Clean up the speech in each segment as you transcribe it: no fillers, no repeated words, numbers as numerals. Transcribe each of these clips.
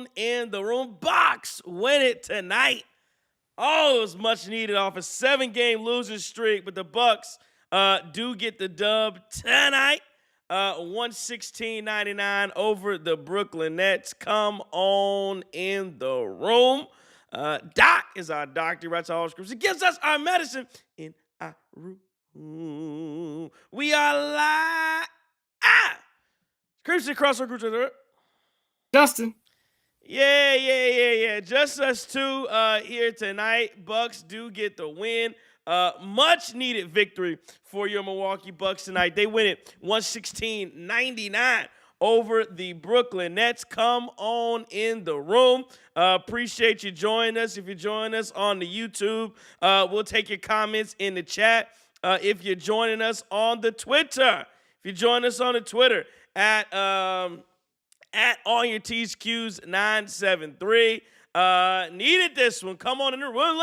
on in the room. Bucks win it tonight. Oh, it was much needed off a 7-game losing streak, but the Bucks do get the dub tonight. 116-99 over the Brooklyn Nets. Come on in the room. Doc is our doctor. He writes all scripts. He gives us our medicine in our room. We are live. Crimson Crossroad Group. Justin. Yeah. Just us two here tonight. Bucks do get the win. Much needed victory for your Milwaukee Bucks tonight. They win it 116-99 over the Brooklyn Nets. Come on in the room. Appreciate you joining us. If you're joining us on the YouTube, we'll take your comments in the chat. If you're joining us on the Twitter, at On Your T's Q's 973. Needed this one. Come on in the room.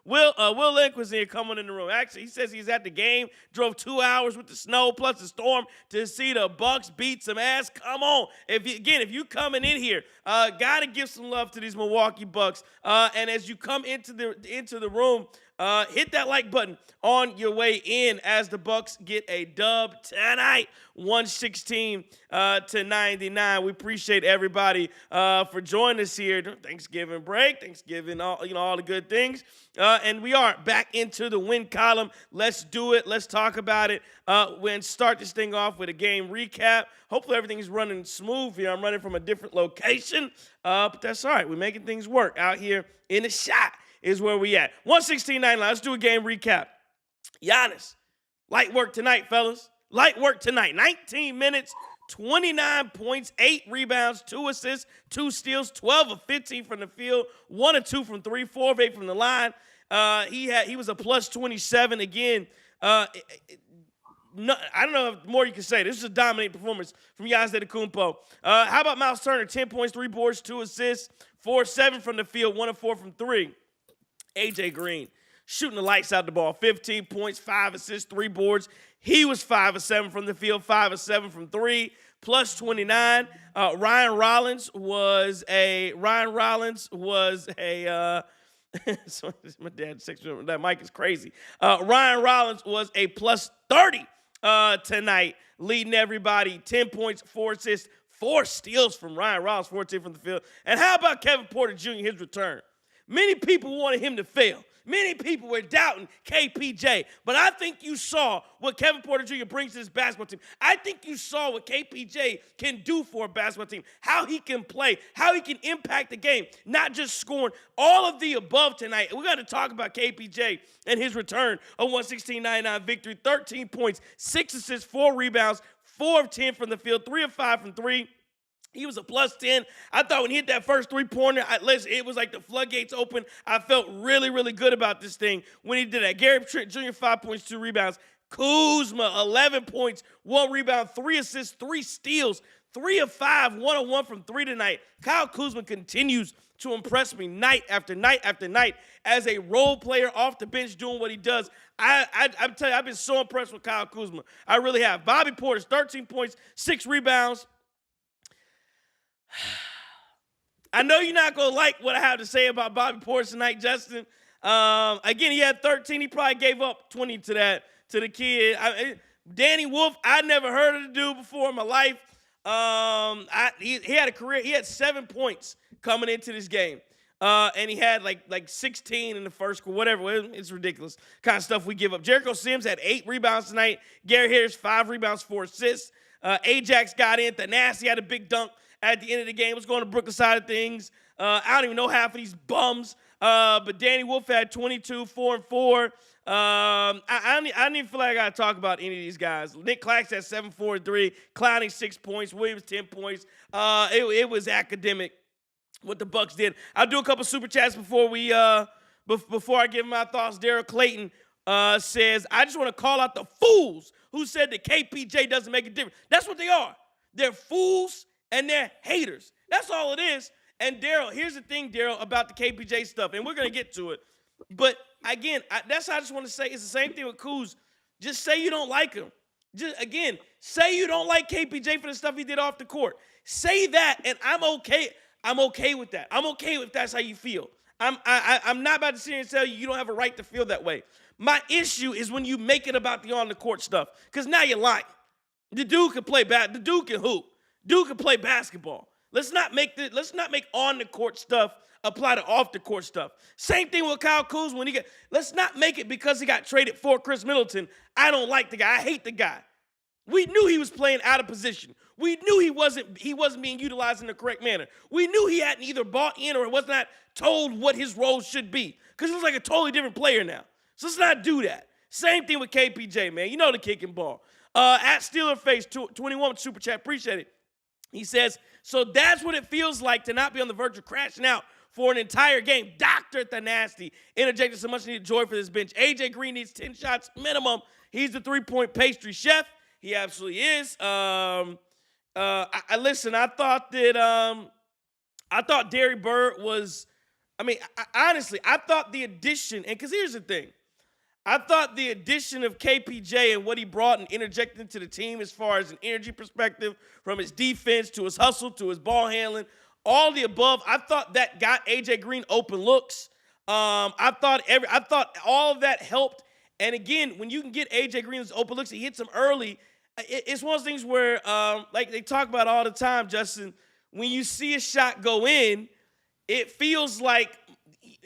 Will Lindquist here. Come on in the room. Actually, he says he's at the game. Drove 2 hours with the snow plus the storm to see the Bucks beat some ass. Come on. If you coming in here, gotta give some love to these Milwaukee Bucks. And as you come into the room, hit that like button on your way in as the Bucks get a dub tonight, 116-99. We appreciate everybody for joining us here. Thanksgiving break, all the good things. And we are back into the win column. Let's do it. Let's talk about it. We'll start this thing off with a game recap. Hopefully everything's running smooth here. I'm running from a different location, but that's all right. We're making things work out here in the shot. Is where we at. 116-99. Let's do a game recap. Giannis, light work tonight, fellas. Light work tonight. 19 minutes, 29 points, 8 rebounds, 2 assists, 2 steals, 12 of 15 from the field, 1 of 2 from 3, 4 of 8 from the line. He was a plus 27 again. I don't know if more you can say. This is a dominating performance from Giannis Antetokounmpo. How about Miles Turner? 10 points, 3 boards, 2 assists, 4 of 7 from the field, 1 of 4 from 3. AJ Green, shooting the lights out the ball, 15 points, 5 assists, 3 boards. He was 5 of 7 from the field, 5 of 7 from 3, plus 29. Ryan Rollins was a so my dad texted me, that mic is crazy. Ryan Rollins was a plus 30 tonight, leading everybody. 10 points, 4 assists, 4 steals from Ryan Rollins, 14 from the field. And how about Kevin Porter Jr., his return? Many people wanted him to fail. Many people were doubting KPJ. But I think you saw what Kevin Porter Jr. brings to this basketball team. I think you saw what KPJ can do for a basketball team, how he can play, how he can impact the game, not just scoring. All of the above tonight. We got to talk about KPJ and his return, a 116-99 victory, 13 points, 6 assists, 4 rebounds, 4 of 10 from the field, 3 of 5 from 3. He was a plus 10. I thought when he hit that first three-pointer, it was like the floodgates open. I felt really, really good about this thing when he did that. Gary Trent Jr., 5 points, 2 rebounds. Kuzma, 11 points, 1 rebound, 3 assists, 3 steals, 3 of 5, 1 of 1 from 3 tonight. Kyle Kuzma continues to impress me night after night after night as a role player off the bench doing what he does. I'm telling you, I've been so impressed with Kyle Kuzma. I really have. Bobby Portis, 13 points, 6 rebounds. I know you're not going to like what I have to say about Bobby Portis tonight, Justin. Again, he had 13. He probably gave up 20 to the kid. Danny Wolf, I never heard of the dude before in my life. He had a career. He had 7 points coming into this game. And he had like 16 in the first quarter, whatever. It's ridiculous kind of stuff we give up. Jericho Sims had 8 rebounds tonight. Gary Harris, 5 rebounds, 4 assists. Ajax got in. Thanasi had a big dunk at the end of the game. Let's go on the Brooklyn side of things. I don't even know half of these bums. But Danny Wolf had 22, 4 and 4. I don't even feel like I got to talk about any of these guys. Nick Clax had 7, 4, and 3. Clowney, 6 points. Williams, 10 points. It was academic what the Bucks did. I'll do a couple super chats before I give my thoughts. Daryl Clayton says, I just want to call out the fools who said that KPJ doesn't make a difference. That's what they are. They're fools and they're haters. That's all it is. And Daryl, here's the thing, Daryl, about the KPJ stuff, and we're going to get to it. But again, that's how I just want to say. It's the same thing with Kuz. Just say you don't like him. Say you don't like KPJ for the stuff he did off the court. Say that, and I'm okay. I'm okay with that. I'm okay if that's how you feel. I'm not about to sit here and tell you don't have a right to feel that way. My issue is when you make it about the on the court stuff, because now you're lying. The dude can play the dude can hoop. Dude can play basketball. Let's not make on the court stuff apply to off the court stuff. Same thing with Kyle Kuzma let's not make it because he got traded for Chris Middleton. I don't like the guy. I hate the guy. We knew he was playing out of position. We knew he wasn't being utilized in the correct manner. We knew he hadn't either bought in or was not told what his role should be. Because he looks like a totally different player now. So let's not do that. Same thing with KPJ, man. You know the kicking ball. At Steelerface 21 Super Chat, appreciate it. He says, so that's what it feels like to not be on the verge of crashing out for an entire game. Dr. Thanasty interjected some much needed joy for this bench. AJ Green needs 10 shots minimum. He's the three-point pastry chef. He absolutely is. Listen, I thought Derry Bird was, honestly, I thought the addition, and because here's the thing, I thought the addition of KPJ and what he brought and interjected into the team as far as an energy perspective, from his defense to his hustle to his ball handling, all the above, I thought that got AJ Green open looks. I thought all of that helped. And again, when you can get AJ Green's open looks, he hits them early. It's one of those things where, like they talk about all the time, Justin, when you see a shot go in, it feels like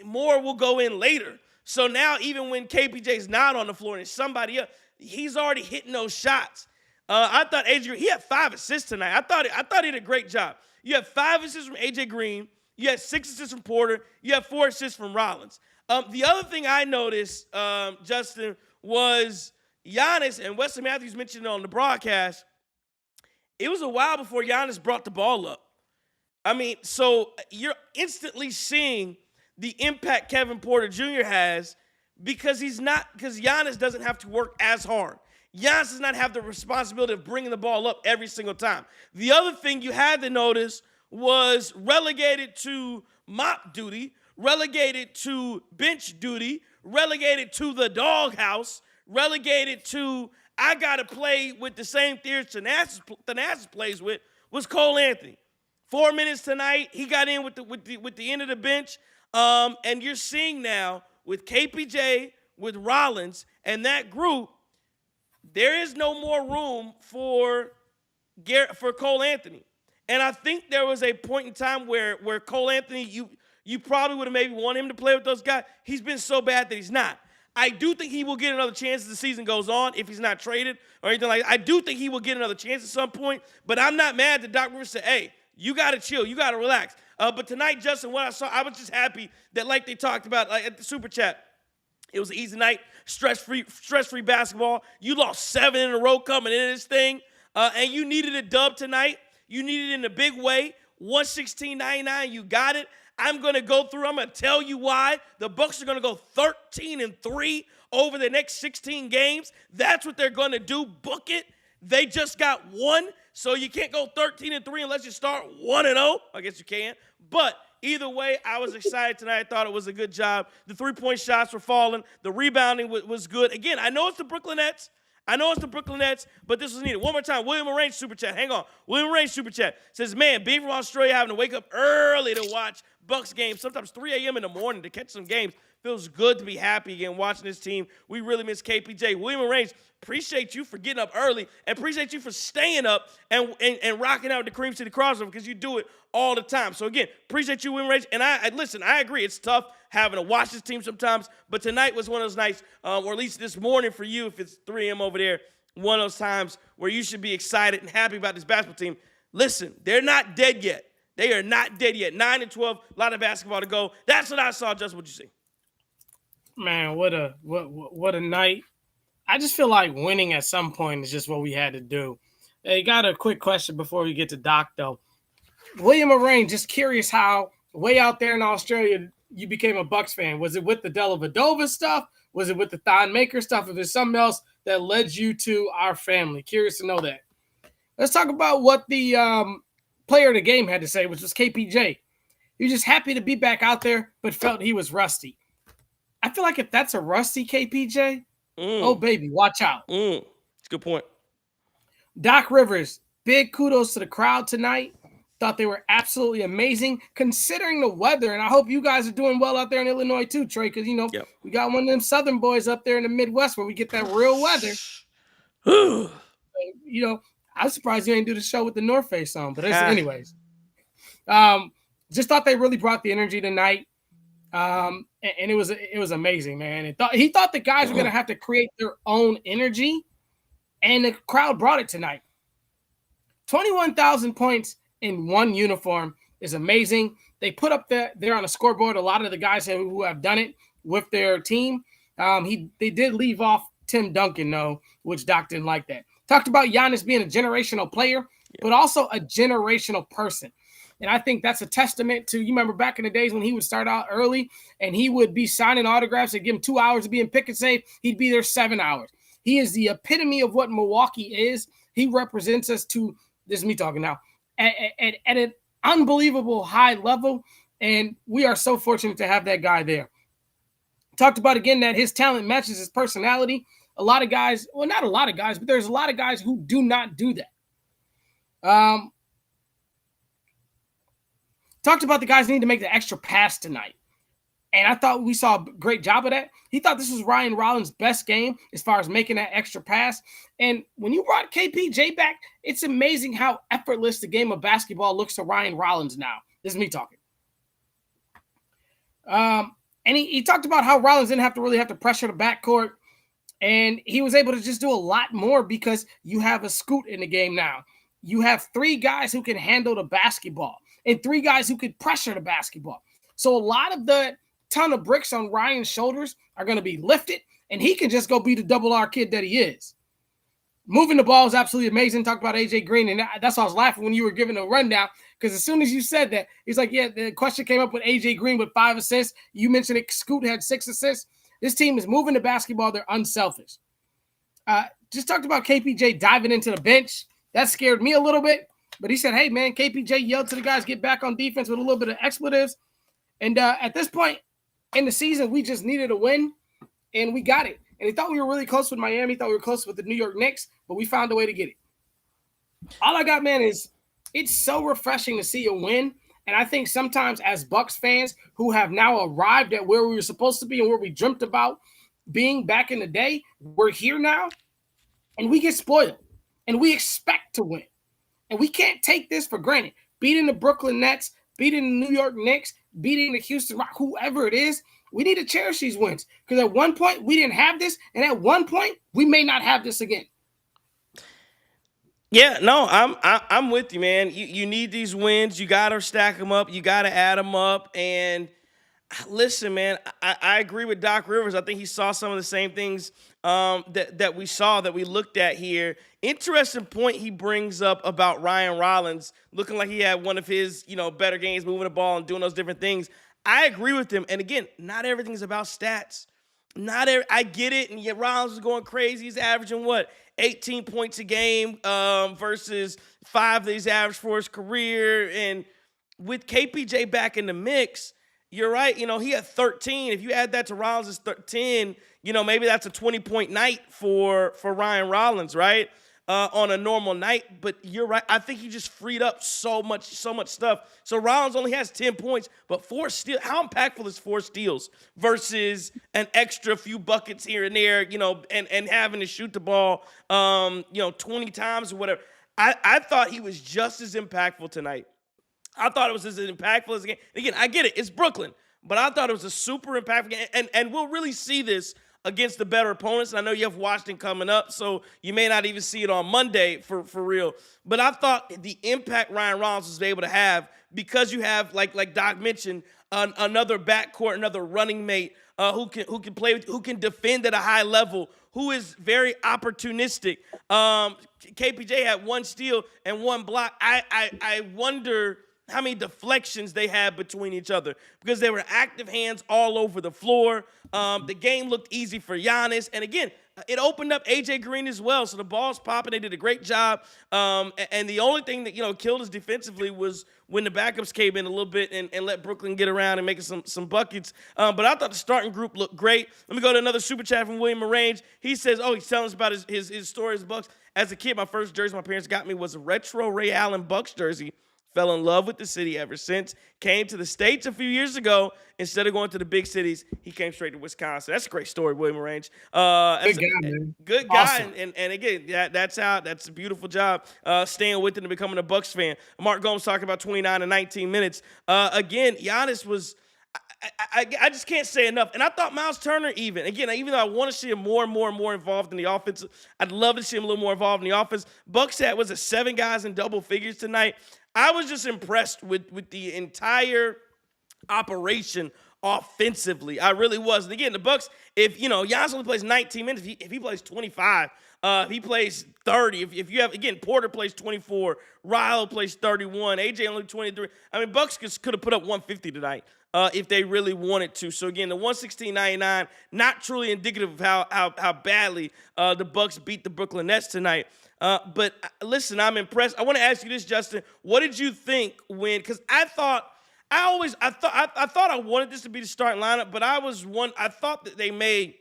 more will go in later. So now even when KPJ's not on the floor and it's somebody else, he's already hitting those shots. I thought AJ Green, he had 5 assists tonight. I thought he did a great job. You had 5 assists from AJ Green. You had 6 assists from Porter. You had 4 assists from Rollins. The other thing I noticed, Justin, was Giannis, and Wesley Matthews mentioned it on the broadcast, it was a while before Giannis brought the ball up. So you're instantly seeing the impact Kevin Porter Jr. has because Giannis doesn't have to work as hard. Giannis does not have the responsibility of bringing the ball up every single time. The other thing you had to notice was relegated to mop duty, relegated to bench duty, relegated to the doghouse, relegated to I got to play with the same theory Thanasis plays with, was Cole Anthony. 4 minutes tonight, he got in with the end of the bench. And you're seeing now with KPJ, with Rollins, and that group, there is no more room for Cole Anthony. And I think there was a point in time where Cole Anthony, you probably would have maybe wanted him to play with those guys. He's been so bad that he's not. I do think he will get another chance as the season goes on if he's not traded or anything like that. I do think he will get another chance at some point, but I'm not mad that Doc Rivers said, hey, you got to chill. You got to relax. But tonight, Justin, what I saw, I was just happy that, like they talked about at the Super Chat, it was an easy night, stress-free basketball. You lost 7 in a row coming into this thing, and you needed a dub tonight. You needed it in a big way. 116.99, you got it. I'm going to go through. I'm going to tell you why. The Bucks are going to go 13-3 over the next 16 games. That's what they're going to do. Book it. They just got 1, so you can't go 13-3 unless you start 1-0. I guess you can. But either way, I was excited tonight. I thought it was a good job. The three-point shots were falling. The rebounding was good. Again, I know it's the Brooklyn Nets. But this was needed. One more time, William Arrange Super Chat. Hang on. William Arrange Super Chat says, man, being from Australia, having to wake up early to watch Bucks games, sometimes 3 a.m. in the morning to catch some games. Feels good to be happy again watching this team. We really miss KPJ. William Arrange, appreciate you for getting up early and appreciate you for staying up and rocking out with the Cream City crossover because you do it all the time. So, again, appreciate you, William Arrange. And I agree. It's tough having to watch this team sometimes, but tonight was one of those nights, or at least this morning for you, if it's 3 a.m. over there, one of those times where you should be excited and happy about this basketball team. Listen, they're not dead yet. They are not dead yet. 9-12, a lot of basketball to go. That's what I saw. Justin, what'd you see? Man, what a night. I just feel like winning at some point is just what we had to do. Hey, got a quick question before we get to Doc, though. William Arrain, just curious how way out there in Australia you became a Bucks fan. Was it with the Dellavedova stuff? Was it with the Thon Maker stuff? If there's something else that led you to our family, curious to know that. Let's talk about what the player of the game had to say, which was KPJ. He was just happy to be back out there, but felt he was rusty. I feel like if that's a rusty KPJ, oh, baby, watch out. It's a good point. Doc Rivers, big kudos to the crowd tonight. Thought they were absolutely amazing considering the weather. And I hope you guys are doing well out there in Illinois too, Trey, because, Yep. we got one of them Southern boys up there in the Midwest where we get that real weather. I'm surprised you ain't do the show with the North Face on. But anyways, just thought they really brought the energy tonight. And it was amazing, man. He thought the guys were going to have to create their own energy, and the crowd brought it tonight. 21,000 points in one uniform is amazing. They put up there on the scoreboard a lot of the guys who have done it with their team. They did leave off Tim Duncan, though, which Doc didn't like that. Talked about Giannis being a generational player, but also a generational person. And I think that's a testament to, you remember back in the days when he would start out early and he would be signing autographs and give him 2 hours to be in pick and save. He'd be there 7 hours. He is the epitome of what Milwaukee is. He represents us to, this is me talking now, at an unbelievable high level. And we are so fortunate to have that guy there. Talked about again that his talent matches his personality. A lot of guys, well, not a lot of guys, but there's a lot of guys who do not do that. Talked about the guys need to make the extra pass tonight. And I thought we saw a great job of that. He thought this was Ryan Rollins' best game as far as making that extra pass. And when you brought KPJ back, it's amazing how effortless the game of basketball looks to Ryan Rollins now. This is me talking. And he talked about how Rollins didn't really have to pressure the backcourt. And he was able to just do a lot more because you have a Scoot in the game now. You have 3 guys who can handle the basketball and 3 guys who can pressure the basketball. So a lot of the ton of bricks on Ryan's shoulders are going to be lifted, and he can just go be the double R kid that he is. Moving the ball is absolutely amazing. Talked about AJ Green, and that's why I was laughing when you were giving a rundown, because as soon as you said that, he's like, yeah, the question came up with AJ Green with 5 assists. You mentioned it, Scoot had 6 assists. This team is moving the basketball. They're unselfish. Just talked about KPJ diving into the bench. That scared me a little bit, but he said, hey, man, KPJ yelled to the guys, get back on defense with a little bit of expletives. And at this point in the season, we just needed a win, and we got it. And he thought we were really close with Miami, thought we were close with the New York Knicks, but we found a way to get it. All I got, man, is it's so refreshing to see a win. And I think sometimes as Bucks fans who have now arrived at where we were supposed to be and where we dreamt about being back in the day, we're here now, and we get spoiled, and we expect to win. And we can't take this for granted. Beating the Brooklyn Nets, beating the New York Knicks, beating the Houston Rock, whoever it is, we need to cherish these wins. Because at one point, we didn't have this, and at one point, we may not have this again. Yeah, no, I'm with you, man. You need these wins. You got to stack them up. You got to add them up. And listen, man, I agree with Doc Rivers. I think he saw some of the same things that we saw, that we looked at here. Interesting point he brings up about Ryan Rollins looking like he had one of his, better games, moving the ball and doing those different things. I agree with him. And again, not everything's about stats. I get it. And yet Rollins is going crazy. He's averaging 18 points a game versus 5 that he's averaged for his career. And with KPJ back in the mix, you're right. He had 13. If you add that to Rollins' 10, maybe that's a 20-point night for Ryan Rollins, right? On a normal night. But you're right. I think he just freed up so much stuff. So Rollins only has 10 points, but 4 steals. How impactful is 4 steals versus an extra few buckets here and there, and having to shoot the ball, 20 times or whatever. I thought he was just as impactful tonight. I thought it was as impactful as a game. Again, I get it. It's Brooklyn. But I thought it was a super impactful game. And we'll really see this against the better opponents. And I know you have Washington coming up, so you may not even see it on Monday for real. But I thought the impact Ryan Rollins was able to have, because you have, like Doc mentioned, another backcourt, another running mate who can play, who can defend at a high level, who is very opportunistic. KPJ had 1 steal and 1 block. I wonder how many deflections they had between each other, because they were active hands all over the floor. The game looked easy for Giannis. And again, it opened up AJ Green as well. So the ball's popping. They did a great job. And the only thing that, killed us defensively was when the backups came in a little bit and let Brooklyn get around and make some buckets. But I thought the starting group looked great. Let me go to another super chat from William Arrange. He says, he's telling us about his story as Bucks. As a kid, my first jersey my parents got me was a retro Ray Allen Bucks jersey fell in love with the city ever since. Came to the States a few years ago. Instead of going to the big cities, he came straight to Wisconsin. That's a great story, William Range. Good That's guy, man. good guy, Awesome. and again, that's a beautiful job staying with it and becoming a Bucks fan. Mark Gomes talking about 29 and 19 minutes. Again, Giannis was. I just can't say enough. And I thought Miles Turner even though I want to see him more and more and more involved in the offense, I'd love to see him a little more involved in the offense. Bucks had, was it 7 guys in double figures tonight? I was just impressed with the entire operation offensively. I really was. And again, the Bucks, if Giannis only plays 19 minutes, if he plays 25, if he plays 30, if you have, again, Porter plays 24, Rilo plays 31, AJ only 23. I mean, Bucks could have put up 150 tonight if they really wanted to. So again, the 116.99, not truly indicative of how badly the Bucks beat the Brooklyn Nets tonight. But listen, I'm impressed. I want to ask you this, Justin. What did you think because I thought I wanted this to be the starting lineup, but I thought that they may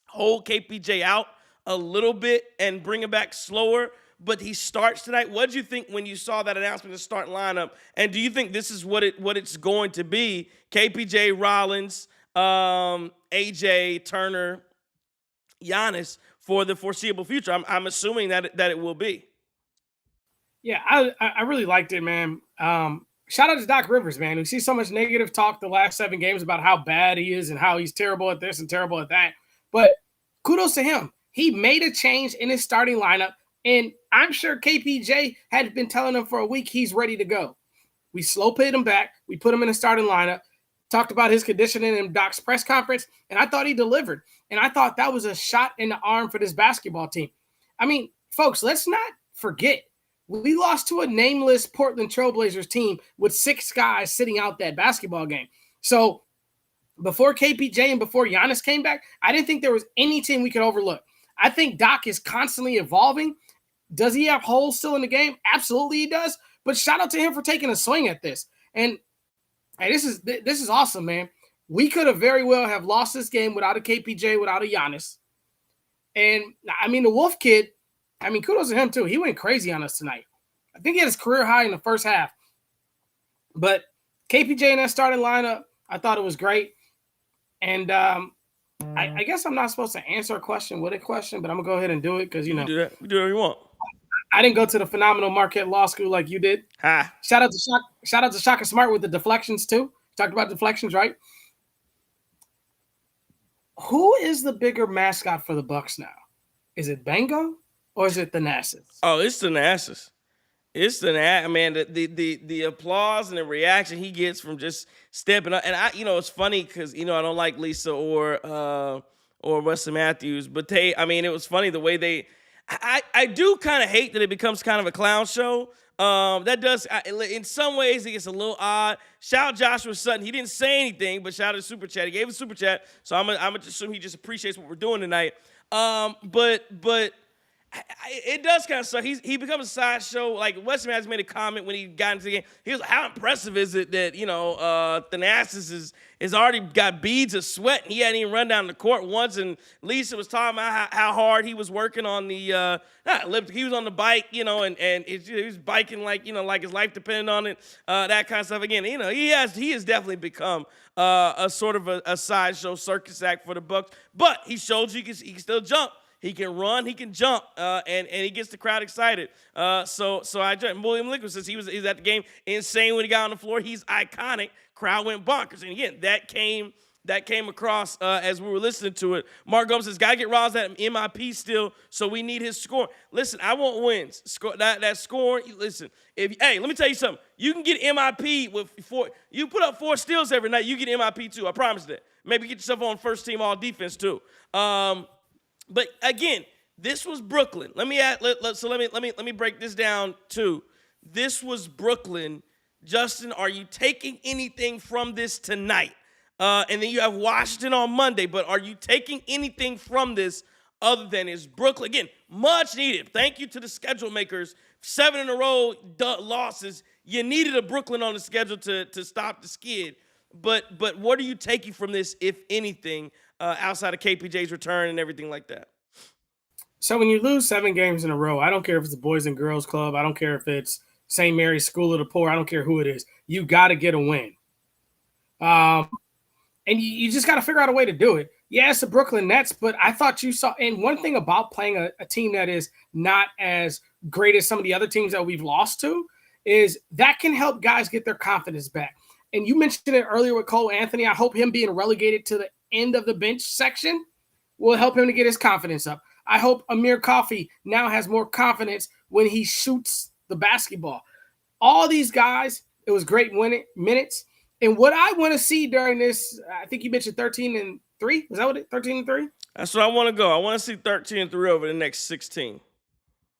hold KPJ out a little bit and bring him back slower, but he starts tonight. What did you think when you saw that announcement to start lineup? And do you think this is what it's going to be? KPJ, Rollins, AJ, Turner, Giannis for the foreseeable future. I'm assuming that it will be. Yeah, I really liked it, man. Shout out to Doc Rivers, man. We see so much negative talk the last 7 games about how bad he is and how he's terrible at this and terrible at that. But kudos to him. He made a change in his starting lineup, and I'm sure KPJ had been telling him for a week he's ready to go. We slow played him back. We put him in the starting lineup, talked about his conditioning in Doc's press conference, and I thought he delivered. And I thought that was a shot in the arm for this basketball team. I mean, folks, let's not forget. We lost to a nameless Portland Trailblazers team with 6 guys sitting out that basketball game. So before KPJ and before Giannis came back, I didn't think there was any team we could overlook. I think Doc is constantly evolving. Does he have holes still in the game? Absolutely he does. But shout out to him for taking a swing at this. And hey, this is awesome, man. We could have very well have lost this game without a KPJ, without a Giannis. And I mean, the Wolf kid, I mean, kudos to him too. He went crazy on us tonight. I think he had his career high in the first half. But KPJ in that starting lineup, I thought it was great. And I guess I'm not supposed to answer a question with a question, but I'm going to go ahead and do it because, You do that. You do whatever you want. I didn't go to the phenomenal Marquette Law School like you did. Ha. Shout out to Shaka Smart with the deflections too. Talked about deflections, right? Who is the bigger mascot for the Bucks now? Is it Bango or is it the Nassus? Oh, it's the Nassus. It's the man. The applause and the reaction he gets from just stepping up. And it's funny because I don't like Lisa or Wesley Matthews, but it was funny the way they. I do kind of hate that it becomes kind of a clown show. That does in some ways it gets a little odd. Shout out Joshua Sutton. He didn't say anything, but shout out to Super Chat. He gave a Super Chat, so I'm gonna assume he just appreciates what we're doing tonight. But it does kind of suck. He becomes a sideshow. Like Wesley has made a comment when he got into the game. He was like, "How impressive is it that Thanasis is already got beads of sweat and he hadn't even run down the court once?" And Lisa was talking about how hard he was working on the he was on the bike, he was biking like his life depended on it, that kind of stuff. Again, he has definitely become a sort of a sideshow circus act for the Bucks, but he showed you he can still jump. He can run, he can jump, and he gets the crowd excited. So I joined. William Liquid says he's at the game, insane when he got on the floor. He's iconic. Crowd went bonkers, and again that came across as we were listening to it. Mark Gomes says, "Gotta get Ross at MIP still, so we need his score." Listen, I want wins. That score. Listen, let me tell you something. You can get MIP with 4. You put up 4 steals every night. You get MIP too. I promise that. Maybe get yourself on first team all defense too. But again, this was Brooklyn. Let me break this down too. This was Brooklyn. Justin, are you taking anything from this tonight? And then you have Washington on Monday, but are you taking anything from this other than is Brooklyn? Again, much needed. Thank you to the schedule makers. 7 in a row losses. You needed a Brooklyn on the schedule to stop the skid. But what are you taking from this, if anything, outside of KPJ's return and everything like that? So when you lose 7 games in a row, I don't care if it's the Boys and Girls Club. I don't care if it's St. Mary's School of the Poor. I don't care who it is. You got to get a win. And you just got to figure out a way to do it. Yeah, it's the Brooklyn Nets, but I thought you saw – and one thing about playing a team that is not as great as some of the other teams that we've lost to is that can help guys get their confidence back. And you mentioned it earlier with Cole Anthony. I hope him being relegated to the end of the bench section will help him to get his confidence up. I hope Amir Coffey now has more confidence when he shoots the basketball. All these guys, it was great minutes. And what I want to see during this, I think you mentioned 13-3. Was that what it? 13-3? That's what I want to go. I want to see 13-3 over the next 16.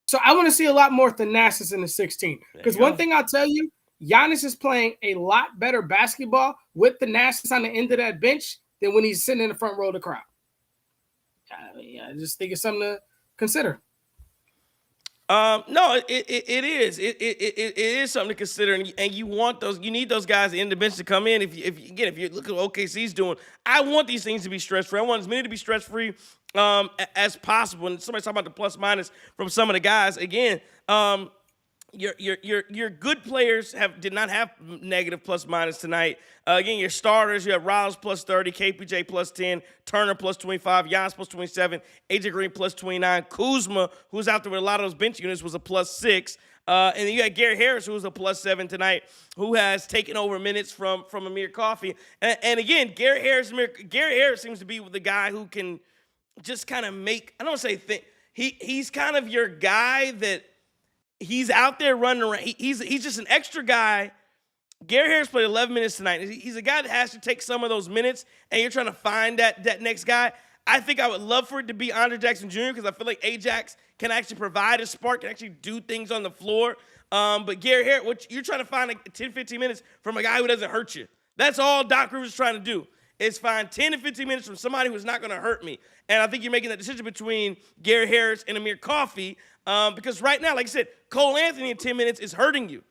So I want to see a lot more Thanasis in the 16. Because one thing I'll tell you, Giannis is playing a lot better basketball with Thanasis on the end of that bench than when he's sitting in the front row of the crowd. I just think it's something to consider. No, it is. It is something to consider, and you want those. You need those guys in the bench to come in. If you look at what OKC's doing, I want these things to be stress free. I want as many to be stress free as possible. And somebody's talking about the plus minus from some of the guys. Again, your good players did not have negative plus minus tonight. Again, your starters, you have Riles plus 30, KPJ plus 10, Turner plus 25, Giannis plus 27, AJ Green plus 29, Kuzma, who's out there with a lot of those bench units, was a plus 6. And then you got Gary Harris, who was a plus 7 tonight, who has taken over minutes from Amir Coffey. And again, Gary Harris seems to be the guy who can just kind of make, I don't want to say think, he's kind of your guy that he's out there running around. He's just an extra guy. Gary Harris played 11 minutes tonight. He's a guy that has to take some of those minutes, and you're trying to find that next guy. I think I would love for it to be Andre Jackson Jr. because I feel like Ajax can actually provide a spark, can actually do things on the floor. But Gary Harris, you're trying to find like 10, 15 minutes from a guy who doesn't hurt you. That's all Doc Rivers is trying to do, is find 10 to 15 minutes from somebody who's not going to hurt me. And I think you're making that decision between Gary Harris and Amir Coffey because right now, like I said, Cole Anthony in 10 minutes is hurting you.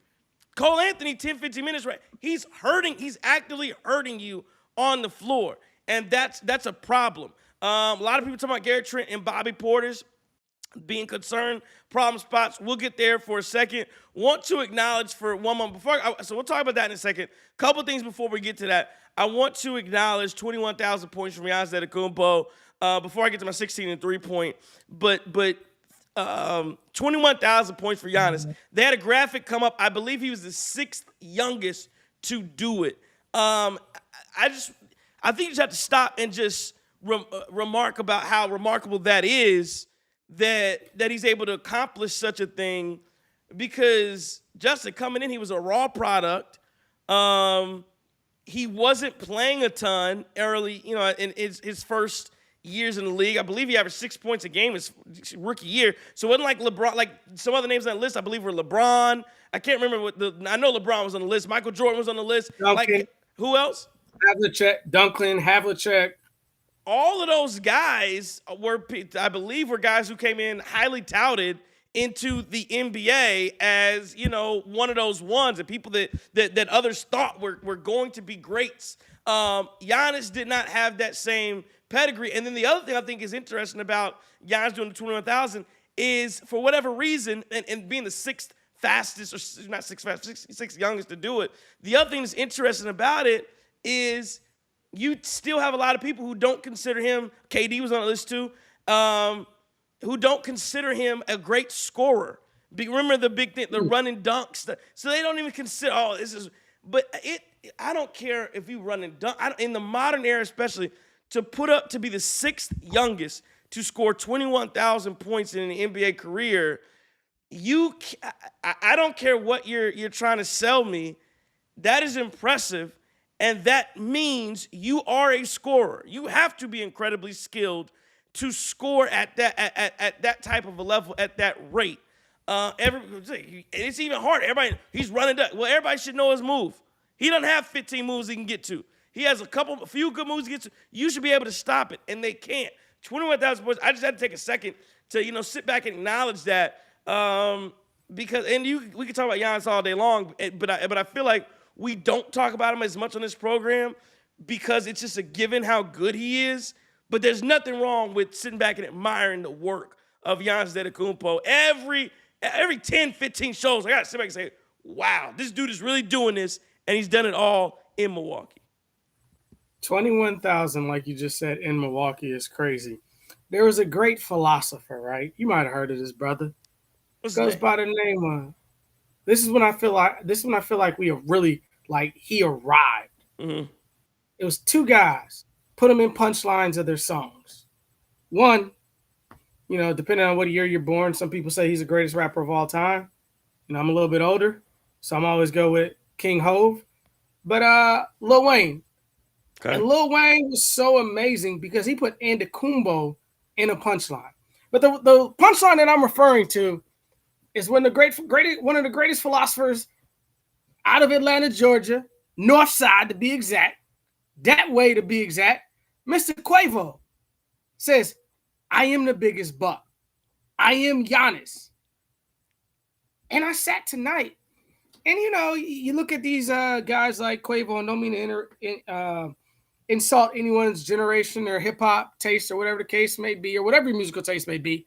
Cole Anthony, 10, 15 minutes, right? He's actively hurting you on the floor. And that's a problem. A lot of people talking about Gary Trent and Bobby Portis being concerned, problem spots. We'll get there for a second. Want to acknowledge for one moment so we'll talk about that in a second. Couple things before we get to that. I want to acknowledge 21,000 points from Giannis Antetokounmpo before I get to my 16-3 point. But 21,000 points for Giannis. They had a graphic come up. I believe he was the 6th youngest to do it. I think you just have to stop and just remark about how remarkable that is that he's able to accomplish such a thing because Justin coming in, he was a raw product. He wasn't playing a ton early, in his first years in the league. I believe he averaged 6 points a game his rookie year. So it wasn't like LeBron, like some other names on the list, I believe were LeBron. I can't remember I know LeBron was on the list. Michael Jordan was on the list. Duncan, like, who else? Havlicek. All of those guys were guys who came in highly touted into the NBA as, one of those ones and people that others thought were going to be greats. Giannis did not have that same pedigree. And then the other thing I think is interesting about Giannis doing the 21,000 is for whatever reason, and being the 6th fastest, or not 6th fastest, 6th youngest to do it. The other thing that's interesting about it is you still have a lot of people who don't consider him, KD was on the list too, who don't consider him a great scorer. Remember the big thing, the running dunks. So they don't even consider, I don't care if you run and dunk. In the modern era especially, to be the 6th youngest to score 21,000 points in an NBA career, I don't care what you're trying to sell me. That is impressive, and that means you are a scorer. You have to be incredibly skilled to score at that type of a level, at that rate. It's even harder. He's running. Well, everybody should know his move. He doesn't have 15 moves he can get to. He has a few good moves to get to. You should be able to stop it, and they can't. 21,000 points. I just had to take a second to sit back and acknowledge that because we can talk about Giannis all day long, but I feel like we don't talk about him as much on this program because it's just a given how good he is. But there's nothing wrong with sitting back and admiring the work of Giannis Antetokounmpo. Every 10, 15 shows, I got to sit back and say, wow, this dude is really doing this, and he's done it all in Milwaukee. 21,000, like you just said, in Milwaukee is crazy. There was a great philosopher, right? You might have heard of this brother. What's his Goes name? by the name of. This is when I feel like we are really like he arrived. Mm-hmm. It was two guys. Put them in punchlines of their songs. One, depending on what year you're born, some people say he's the greatest rapper of all time. I'm a little bit older, so I'm always go with King Hove. But Lil Wayne. Okay. And Lil Wayne was so amazing because he put Antetokounmpo in a punchline. But the punchline that I'm referring to is when one of the greatest philosophers out of Atlanta, Georgia, North Side to be exact, that way to be exact, Mr. Quavo says, I am the biggest buck. I am Giannis. And I sat tonight, and you look at these guys like Quavo, and don't mean to insult anyone's generation or hip hop taste or whatever the case may be, or whatever your musical taste may be.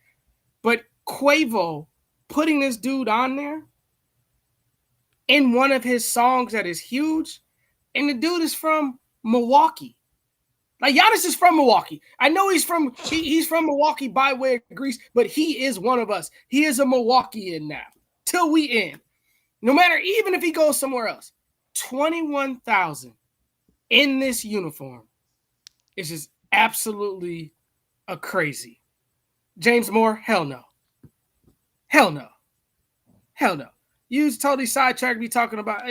But Quavo putting this dude on there in one of his songs that is huge, and the dude is from Milwaukee. Like Giannis is from Milwaukee. I know he's from Milwaukee by way of Greece, but he is one of us. He is a Milwaukeean now, till we end. No matter, even if he goes somewhere else. 21,000 in this uniform is just absolutely a crazy. James Moore, hell no. Hell no. Hell no. You totally sidetracked me talking about,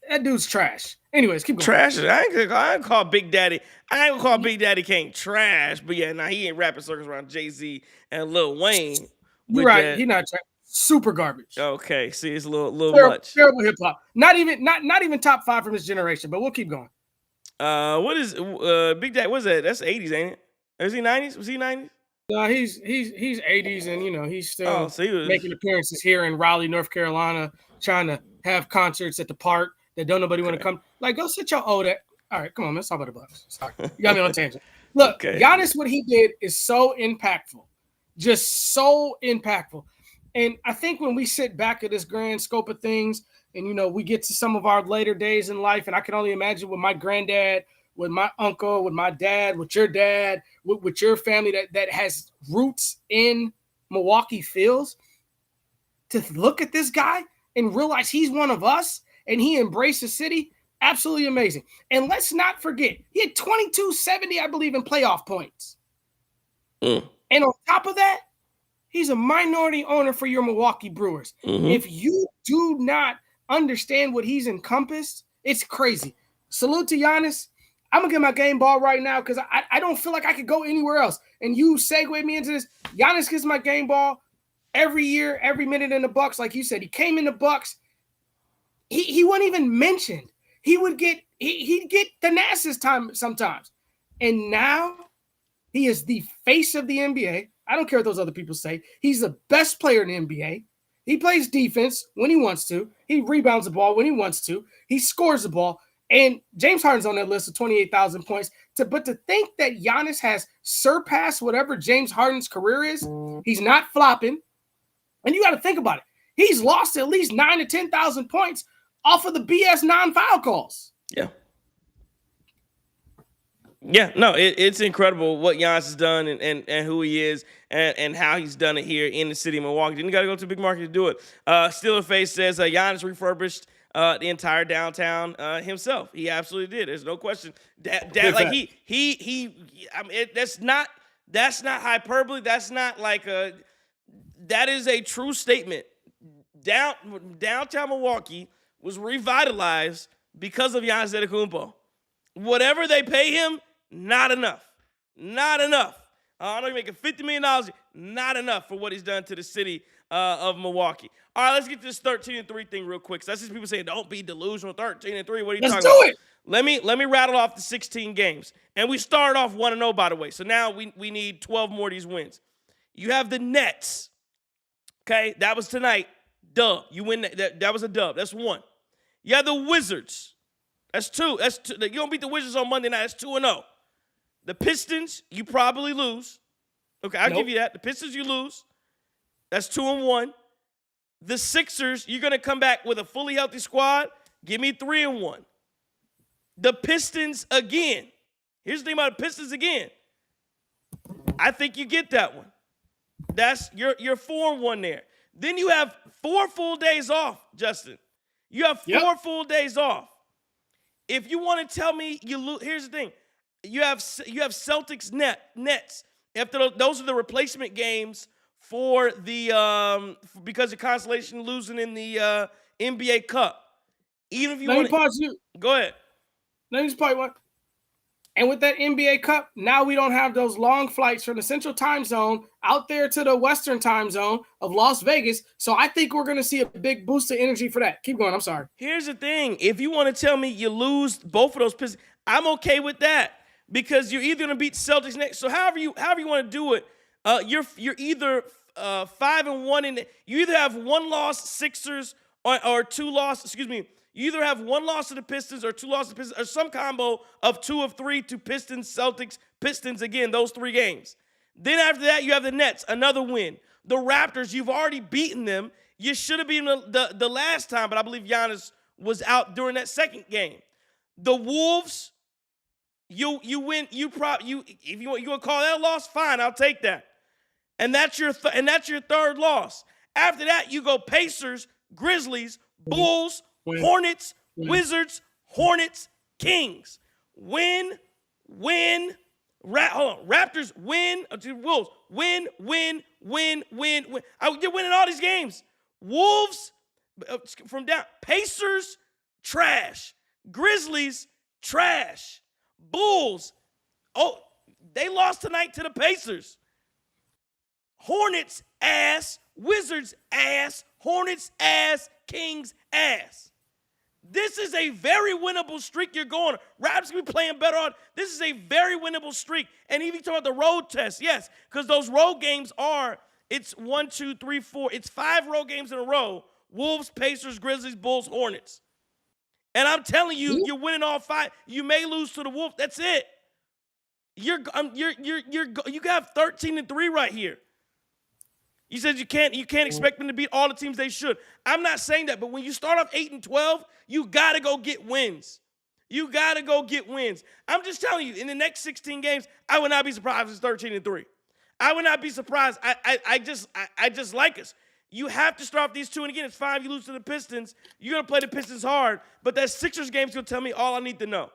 that dude's trash. Anyways, keep going. Trash. I ain't call Big Daddy. I ain't gonna call Big Daddy Kane trash, but yeah, he ain't rapping circles around Jay-Z and Lil Wayne. You're right. He's not trash. Super garbage. Okay, see, it's a little much. Terrible hip hop. Not even top 5 from his generation, but we'll keep going. What is Big Daddy? What's that? That's 80s, ain't it? Is he 90s? Was he 90s? No, he's 80s, and he's still so making appearances here in Raleigh, North Carolina, trying to have concerts at the park that don't nobody want to come. Like, go sit your old. All right, come on, let's talk about the Bucks. Sorry, you got me on a tangent. Look, Giannis, what he did is so impactful, just so impactful. And I think when we sit back at this grand scope of things, and we get to some of our later days in life, and I can only imagine with my granddad, with my uncle, with my dad, with your dad, with your family that has roots in Milwaukee feels, to look at this guy and realize he's one of us and he embraced the city, absolutely amazing. And let's not forget, he had 2270, I believe, in playoff points. And on top of that, he's a minority owner for your Milwaukee Brewers. Mm-hmm. If you do not understand what he's encompassed, it's crazy. Salute to Giannis. I'm going to get my game ball right now because I don't feel like I could go anywhere else. And you segue me into this. Giannis gets my game ball every year, every minute in the Bucks. Like you said, he came in the Bucks. He wasn't even mentioned. He'd get Thanasis time sometimes. And now he is the face of the NBA. I don't care what those other people say. He's the best player in the NBA. He plays defense when he wants to. He rebounds the ball when he wants to. He scores the ball. And James Harden's on that list of 28,000 points. But to think that Giannis has surpassed whatever James Harden's career is, he's not flopping. And you got to think about it. He's lost at least 9,000 to 10,000 points off of the BS non-foul calls. Yeah. Yeah, no, it's incredible what Giannis has done and who he is and how he's done it here in the city of Milwaukee. Didn't got to go to a big market to do it. Steeler Face says Giannis refurbished the entire downtown himself. He absolutely did. There's no question. Like I mean, that's not hyperbole. That's not like that is a true statement. Downtown Milwaukee was revitalized because of Giannis Antetokounmpo. Whatever they pay him, not enough. Not enough. I know he's making $50 million. Not enough for what he's done to the city of Milwaukee. All right, let's get to this 13-3 thing real quick. So that's just people saying, don't be delusional. 13-3. What are you talking about? Let's do it. Let me rattle off the 16 games. And we started off 1-0, by the way. So now we need 12 more of these wins. You have the Nets. Okay, that was tonight. Dub. You win. That was a dub. That's one. You have the Wizards. That's two. You don't beat the Wizards on Monday night. That's 2-0. The Pistons, you probably lose. Okay, I'll give you that. The Pistons, you lose. That's 2-1. The Sixers, you're going to come back with a fully healthy squad. Give me 3-1. The Pistons again. Here's the thing about the Pistons again. I think you get that one. That's your 4-1 there. Then you have 4 full days off, Justin. You have 4 full days off. If you want to tell me you lose, here's the thing. You have Celtics Nets. Those are the replacement games for the because of Constellation losing in the NBA Cup. Even if you want to pause you. Go ahead. Let me just pause one. And with that NBA Cup, now we don't have those long flights from the Central Time Zone out there to the Western Time Zone of Las Vegas. So I think we're going to see a big boost of energy for that. Keep going. I'm sorry. Here's the thing. If you want to tell me you lose both of those Pistons, I'm okay with that because you're either going to beat Celtics next. So however you want to do it, you're either 5-1 and you either have 1 loss Sixers or 2 loss. Excuse me. You either have 1 loss to the Pistons or 2 losses to the Pistons or some combo of 2 of 3 to Pistons, Celtics, Pistons, again, those 3 games. Then after that, you have the Nets, another win. The Raptors, you've already beaten them. You should have beaten the last time, but I believe Giannis was out during that second game. The Wolves, you win. If you want to call that a loss, fine, I'll take that. And that's your third loss. After that, you go Pacers, Grizzlies, Bulls, Hornets, Wizards, Hornets, Kings. Win. Raptors win. Wolves win. You're winning all these games. Wolves from down. Pacers trash. Grizzlies trash. Bulls. They lost tonight to the Pacers. Hornets ass. Wizards ass. Hornets ass. Kings ass. This is a very winnable streak you're going on. Raptors going to be playing better on. This is a very winnable streak. And even talking about the road test, yes, because those road games it's 1, 2, 3, 4. It's 5 road games in a row. Wolves, Pacers, Grizzlies, Bulls, Hornets. And I'm telling you, you're winning all 5. You may lose to the Wolves. That's it. You got 13-3 right here. You said you can't expect them to beat all the teams they should. I'm not saying that, but when you start off 8-12, you got to go get wins. I'm just telling you, in the next 16 games, I would not be surprised if it's 13-3. I would not be surprised. I just like us. You have to start off these 2, and again, it's 5. You lose to the Pistons. You're going to play the Pistons hard, but that Sixers game's going to tell me all I need to know.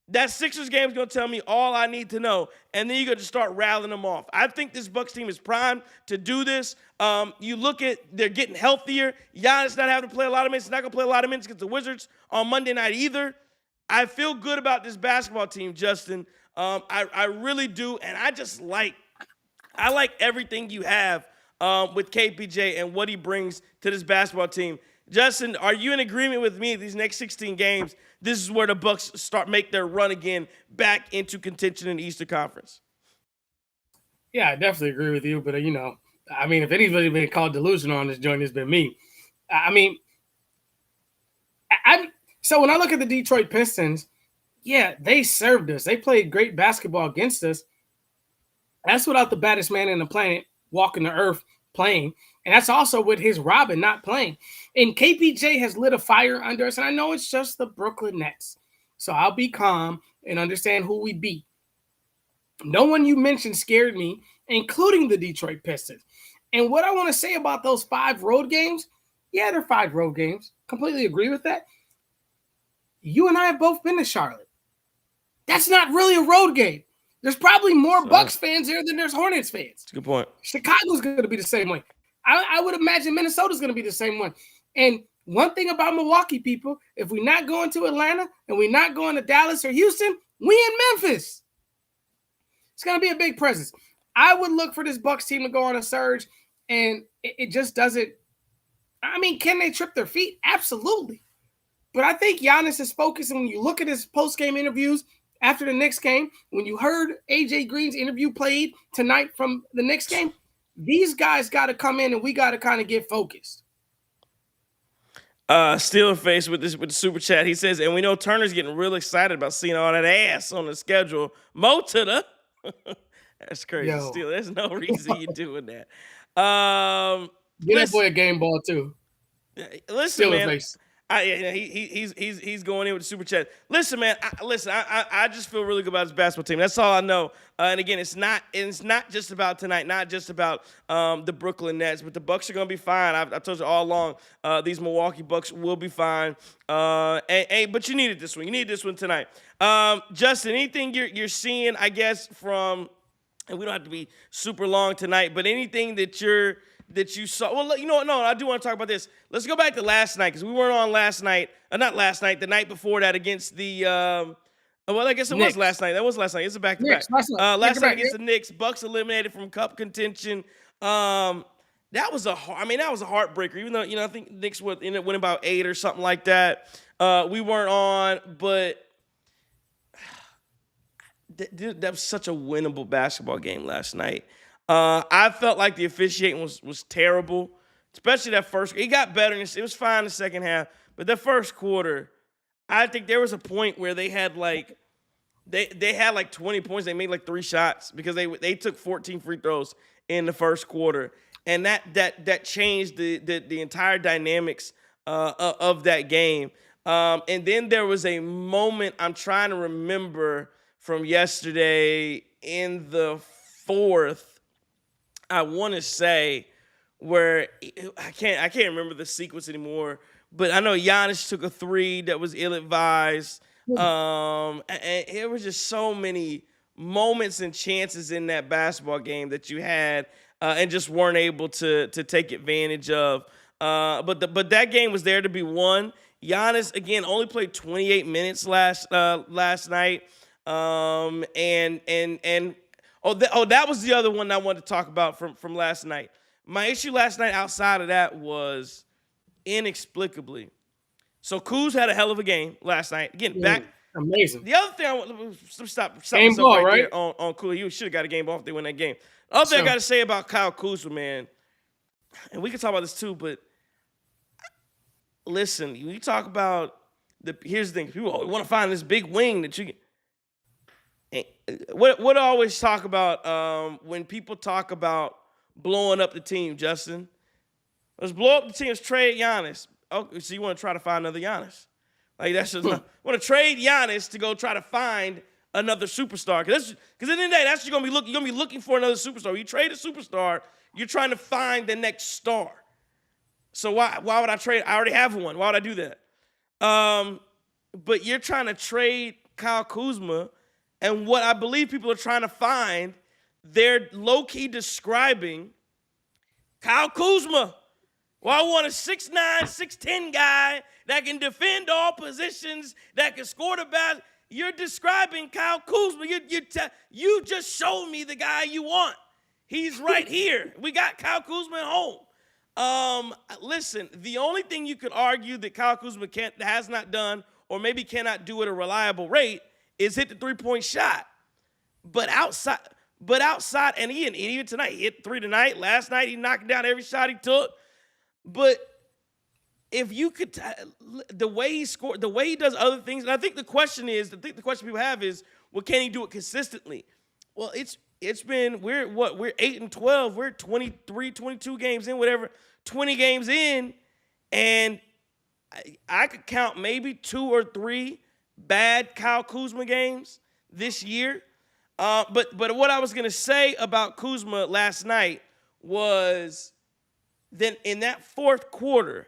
That Sixers game is going to tell me all I need to know, and then you're going to start rattling them off. I think this Bucks team is primed to do this. You look at, they're getting healthier. Giannis not having to play a lot of minutes. He's not going to play a lot of minutes against the Wizards on Monday night either. I feel good about this basketball team, Justin. I really do, and I like everything you have with KPJ and what he brings to this basketball team. Justin, are you in agreement with me these next 16 games? This is where the Bucks make their run again back into contention in the Eastern Conference. Yeah, I definitely agree with you. But, if anybody's been called delusional on this joint, it's been me. So when I look at the Detroit Pistons, yeah, they served us. They played great basketball against us. That's without the baddest man in the planet walking the earth playing. And that's also with his Robin not playing. And KPJ has lit a fire under us. And I know it's just the Brooklyn Nets. So I'll be calm and understand who we beat. No one you mentioned scared me, including the Detroit Pistons. And what I want to say about those 5 road games, yeah, they're 5 road games. Completely agree with that. You and I have both been to Charlotte. That's not really a road game. There's probably more Bucks fans there than there's Hornets fans. That's a good point. Chicago's going to be the same way. I would imagine Minnesota's going to be the same one. And one thing about Milwaukee people, if we're not going to Atlanta and we're not going to Dallas or Houston, we in Memphis. It's going to be a big presence. I would look for this Bucks team to go on a surge, and it just doesn't. Can they trip their feet? Absolutely. But I think Giannis is focused, and when you look at his post-game interviews after the Knicks game, when you heard A.J. Green's interview played tonight from the Knicks game, these guys got to come in and we got to kind of get focused. Still faced with the super chat. He says, and we know Turner's getting real excited about seeing all that ass on the schedule. Mo to the that's crazy. Yo. Still, there's no reason you're doing that. Get that boy a game ball too. Listen, Steelers man. base. He's going in with the super chat. Listen, man. I just feel really good about his basketball team. That's all I know. And again, it's not just about tonight, not just about the Brooklyn Nets, but the Bucks are going to be fine. I've told you all along, these Milwaukee Bucks will be fine. But you needed this one. You needed this one tonight. Justin, anything you're seeing, I guess, from, and we don't have to be super long tonight, but anything that you saw. Well, no, I do want to talk about this. Let's go back to last night because we weren't on last night. Not last night, the night before that against the. Well, I guess it Knicks. was last night. That was last night. It's a back-to-back. Last night against the Knicks, Bucks eliminated from Cup contention. That was a heartbreaker. Even though I think Knicks ended up winning about 8 or something like that. We weren't on, but that was such a winnable basketball game last night. I felt like the officiating was terrible, especially that first. It got better. It was fine in the second half, but the first quarter, I think there was a point where they had they had 20 points. They made 3 shots because they took 14 free throws in the first quarter, and that changed the entire dynamics of that game. And then there was a moment I'm trying to remember from yesterday in the fourth. I want to say where I can't remember the sequence anymore, but I know Giannis took a 3 that was ill-advised. And it was just so many moments and chances in that basketball game that you had and just weren't able to take advantage of. But that game was there to be won. Giannis again only played 28 minutes last night. That was the other one I wanted to talk about from last night. My issue last night outside of that was inexplicably. So Kuz had a hell of a game last night. Again, back. Amazing. The other thing I want to stop game myself ball, right there on Kuz. You should have got a game ball if they win that game. The other thing I got to say about Kyle Kuzma, man, and we can talk about this too, but listen, you talk about here's the thing. People want to find this big wing that you can. What I always talk about when people talk about blowing up the team, Justin? Let's blow up the team. Let's trade Giannis. Oh, so you want to try to find another Giannis? That's just want to trade Giannis to go try to find another superstar. Because at the end of the day, that's you're gonna be looking for another superstar. You trade a superstar, you're trying to find the next star. So why would I trade? I already have one. Why would I do that? But you're trying to trade Kyle Kuzma. And what I believe people are trying to find, they're low-key describing Kyle Kuzma. Well, I want a 6'9", 6'10" guy that can defend all positions, that can score the basket. You're describing Kyle Kuzma. You just showed me the guy you want. He's right here. We got Kyle Kuzma at home. Listen, the only thing you could argue that Kyle Kuzma has not done or maybe cannot do at a reliable rate is hit the three-point shot. But outside, and even tonight, he hit 3 tonight. Last night, he knocked down every shot he took. But if you could, the way he scored, the way he does other things, and I think the question people have is, well, can he do it consistently? Well, it's been, we're 8-12, we're 23, 22 games in, whatever, 20 games in, and I could count maybe 2 or 3 bad Kyle Kuzma games this year. But what I was going to say about Kuzma last night was then in that fourth quarter,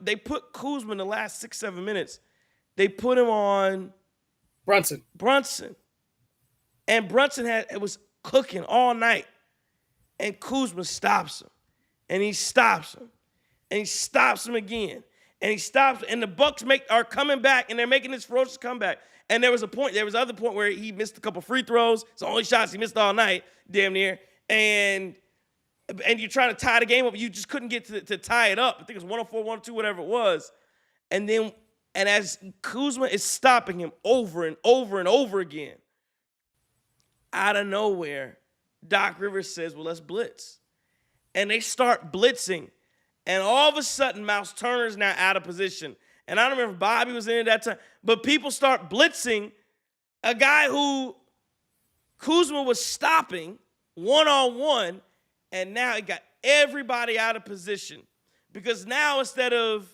they put Kuzma in the last 6-7 minutes. They put him on Brunson. And Brunson was cooking all night. And Kuzma stops him. And he stops him. And he stops him again. And he stops, and the Bucks are coming back, and they're making this ferocious comeback. And there was other point where he missed a couple free throws. It's the only shots he missed all night, damn near. And you're trying to tie the game up. You just couldn't get to tie it up. I think it was 104, 102, whatever it was. And as Kuzma is stopping him over and over and over again, out of nowhere, Doc Rivers says, well, let's blitz. And they start blitzing. And all of a sudden, Mouse Turner's now out of position. And I don't remember if Bobby was in at that time. But people start blitzing a guy who Kuzma was stopping one-on-one. And now he got everybody out of position. because now instead of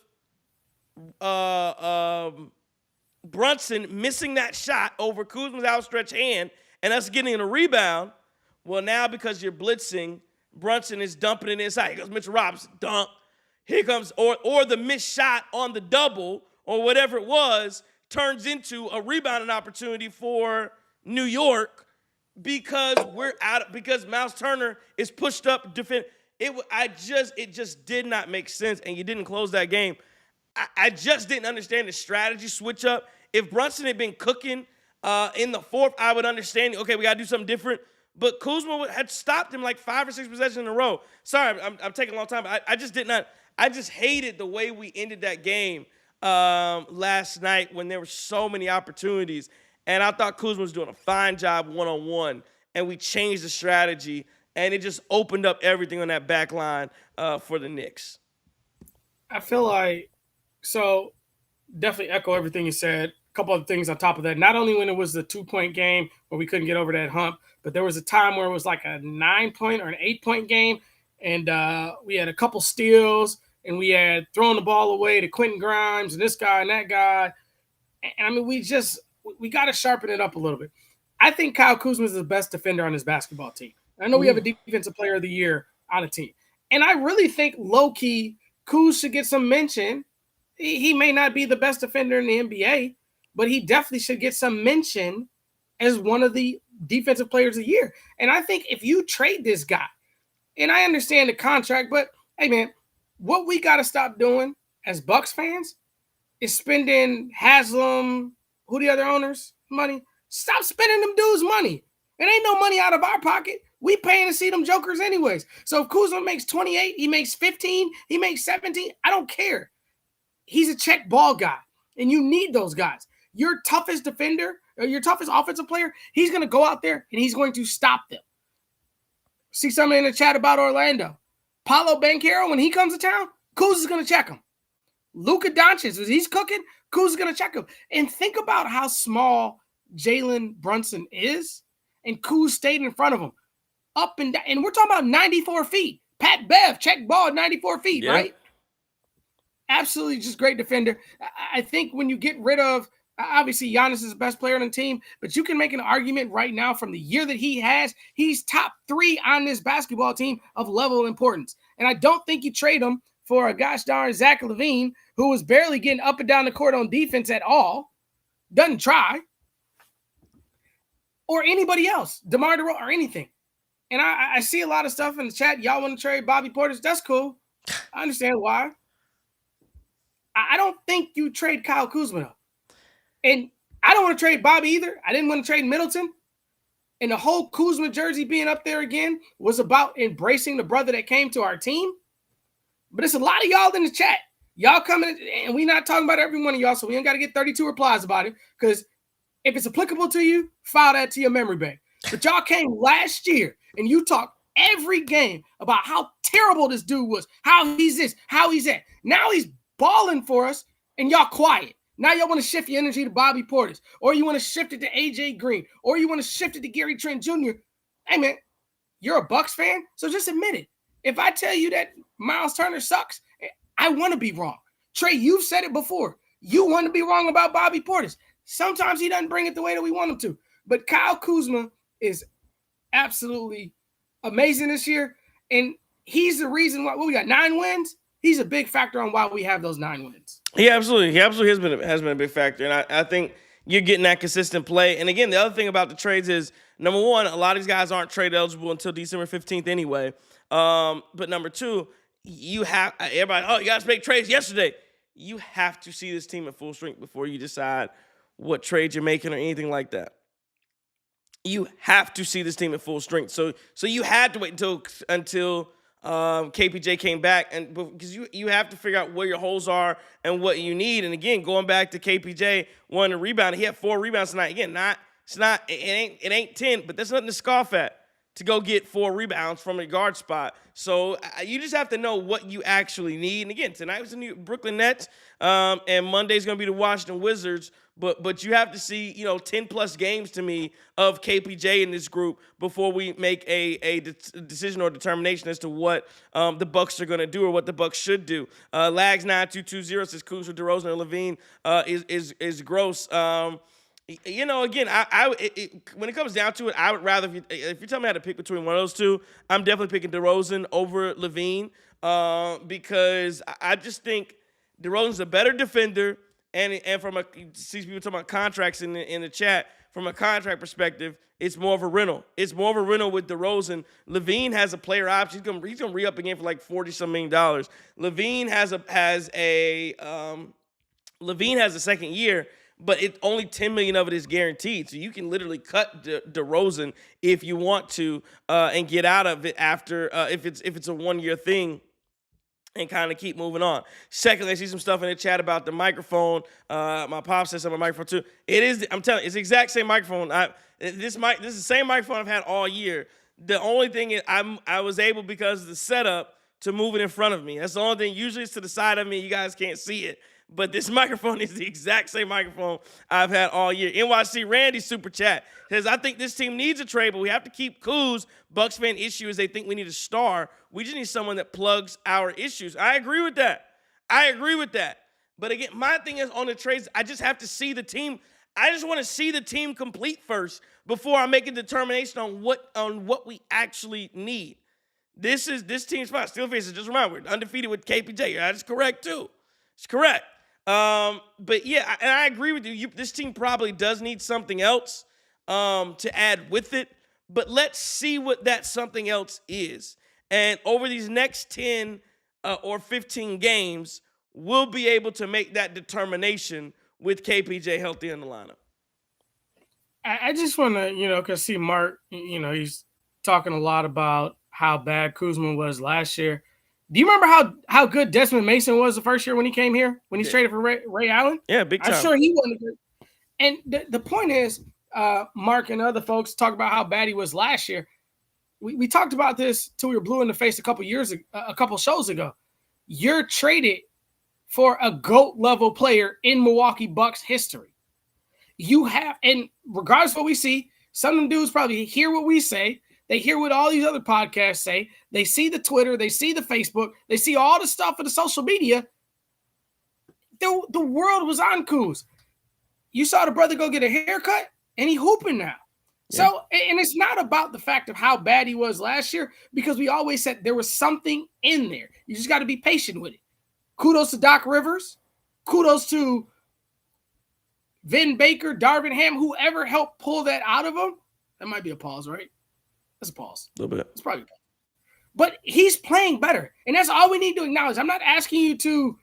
Brunson missing that shot over Kuzma's outstretched hand and us getting a rebound, well, now because you're blitzing, Brunson is dumping it inside. Here goes Mitchell Robinson, dunk. Here comes, or the missed shot on the double or whatever it was turns into a rebounding opportunity for New York because because Miles Turner is pushed up defend. It just did not make sense, and you didn't close that game. I just didn't understand the strategy switch up. If Brunson had been cooking in the fourth, I would understand, okay, we got to do something different. But Kuzma had stopped him like 5 or 6 possessions in a row. Sorry, I'm taking a long time. I just did not. I just hated the way we ended that game last night when there were so many opportunities. And I thought Kuzma was doing a fine job one-on-one. And we changed the strategy. And it just opened up everything on that back line for the Knicks. I feel like, so definitely echo everything you said. A couple of things on top of that. Not only when it was the 2-point game where we couldn't get over that hump, but there was a time where it was like a 9-point or an 8-point game. And we had a couple steals, and we had thrown the ball away to Quentin Grimes and this guy and that guy. And I mean, we got to sharpen it up a little bit. I think Kyle Kuzma is the best defender on this basketball team. I know we have a defensive player of the year on the team. And I really think low-key Kuz should get some mention. He may not be the best defender in the NBA, but he definitely should get some mention as one of the defensive players of the year. And I think if you trade this guy, and I understand the contract, but hey, man, what we got to stop doing as Bucks fans is spending Haslam, who the other owners, money. Stop spending them dudes' money. It ain't no money out of our pocket. We paying to see them jokers anyways. So if Kuzma makes 28, he makes 15, he makes 17, I don't care. He's a check ball guy, and you need those guys. Your toughest defender, or your toughest offensive player, he's going to go out there, and he's going to stop them. See something in the chat about Orlando. Paolo Banchero, when he comes to town, Kuz is going to check him. Luka Doncic, as he's cooking, Kuz is going to check him. And think about how small Jalen Brunson is, and Kuz stayed in front of him. Up and down. And we're talking about 94 feet. Pat Bev, check ball at 94 feet, right? Absolutely just great defender. I think when you get rid of, obviously Giannis is the best player on the team, but you can make an argument right now from the year that he has, he's top 3 on this basketball team of level of importance. And I don't think you trade him for a gosh darn Zach LaVine, who was barely getting up and down the court on defense at all, doesn't try, or anybody else, DeMar DeRozan or anything. And I see a lot of stuff in the chat. Y'all want to trade Bobby Portis? That's cool. I understand why. I don't think you trade Kyle Kuzma. And I don't want to trade Bobby either. I didn't want to trade Middleton. And the whole Kuzma jersey being up there again was about embracing the brother that came to our team. But it's a lot of y'all in the chat. Y'all coming, and we're not talking about every one of y'all, so we ain't got to get 32 replies about it. Because if it's applicable to you, file that to your memory bank. But y'all came last year, and you talked every game about how terrible this dude was, how he's this, how he's that. Now he's balling for us, and y'all quiet. Now y'all want to shift your energy to Bobby Portis, or you want to shift it to AJ Green, or you want to shift it to Gary Trent Jr. Hey, man, you're a Bucks fan, so just admit it. If I tell you that Miles Turner sucks, I want to be wrong. Trey, you've said it before. You want to be wrong about Bobby Portis. Sometimes he doesn't bring it the way that we want him to. But Kyle Kuzma is absolutely amazing this year, and he's the reason why we got 9 wins. He's a big factor on why we have those 9 wins. He absolutely has been a big factor, and I think you're getting that consistent play. And again, the other thing about the trades is, number one, a lot of these guys aren't trade eligible until December 15th anyway. But number two, everybody, you guys make trades yesterday. You have to see this team at full strength before you decide what trade you're making or anything like that. You have to see this team at full strength. So you had to wait until KPJ came back, and because you have to figure out where your holes are and what you need. And again, going back to KPJ wanting to rebound, he had 4 rebounds tonight. Again, it ain't 10, but there's nothing to scoff at to go get 4 rebounds from a guard spot. So you just have to know what you actually need. And again, tonight was the Brooklyn Nets, and Monday's going to be the Washington Wizards. But you have to see 10 plus games to me of KPJ in this group before we make a decision or determination as to what the Bucks are going to do or what the Bucks should do. Lags 9220 says Kuz with DeRozan and Levine is gross. Again, when it comes down to it, I would rather if you tell me how to pick between one of those two, I'm definitely picking DeRozan over Levine because I just think DeRozan's a better defender. And from see people talking about contracts in the chat, from a contract perspective, it's more of a rental. It's more of a rental with DeRozan. Levine has a player option. He's gonna re-up again for like $40-some million. Levine has a second year, but only $10 million of it is guaranteed. So you can literally cut DeRozan if you want to and get out of it after if it's a 1-year thing. And kind of keep moving on. Secondly, I see some stuff in the chat about the microphone. My pop says something about microphone too. I'm telling you, it's the exact same microphone. This is the same microphone I've had all year. The only thing is I was able, because of the setup, to move it in front of me. That's the only thing. Usually it's to the side of me. You guys can't see it. But this microphone is the exact same microphone I've had all year. NYC Randy super chat says, I think this team needs a trade, but we have to keep Kuz. Bucks fan issue is they think we need a star. We just need someone that plugs our issues. I agree with that. But again, my thing is on the trades, I just have to see the team. I just want to see the team complete first before I make a determination on what we actually need. This team's fine. Steel faces, just remember, we're undefeated with KPJ. That is correct too. It's correct. But yeah, and I agree with you. This team probably does need something else to add with it. But let's see what that something else is. And over these next 10 or 15 games, we'll be able to make that determination with KPJ healthy in the lineup. I just want to, because see Mark, he's talking a lot about how bad Kuzma was last year. Do you remember how good Desmond Mason was the first year when he came here, when he's traded for Ray Allen? Yeah, big time. I'm sure he wasn't good. And the point is, Mark and other folks talk about how bad he was last year. We talked about this till we were blue in the face a couple shows ago. You're traded for a GOAT level player in Milwaukee Bucks history. You have, and regardless of what we see, some of them dudes probably hear what we say. They hear what all these other podcasts say. They see the Twitter. They see the Facebook. They see all the stuff in the social media. The world was on Kuz. You saw the brother go get a haircut, and he hooping now. Yeah. So, and it's not about the fact of how bad he was last year, because we always said there was something in there. You just got to be patient with it. Kudos to Doc Rivers. Kudos to Vin Baker, Darvin Ham, whoever helped pull that out of him. That might be a pause, right? That's a pause. A little bit. It's probably a pause. But he's playing better. And that's all we need to acknowledge. I'm not asking you to,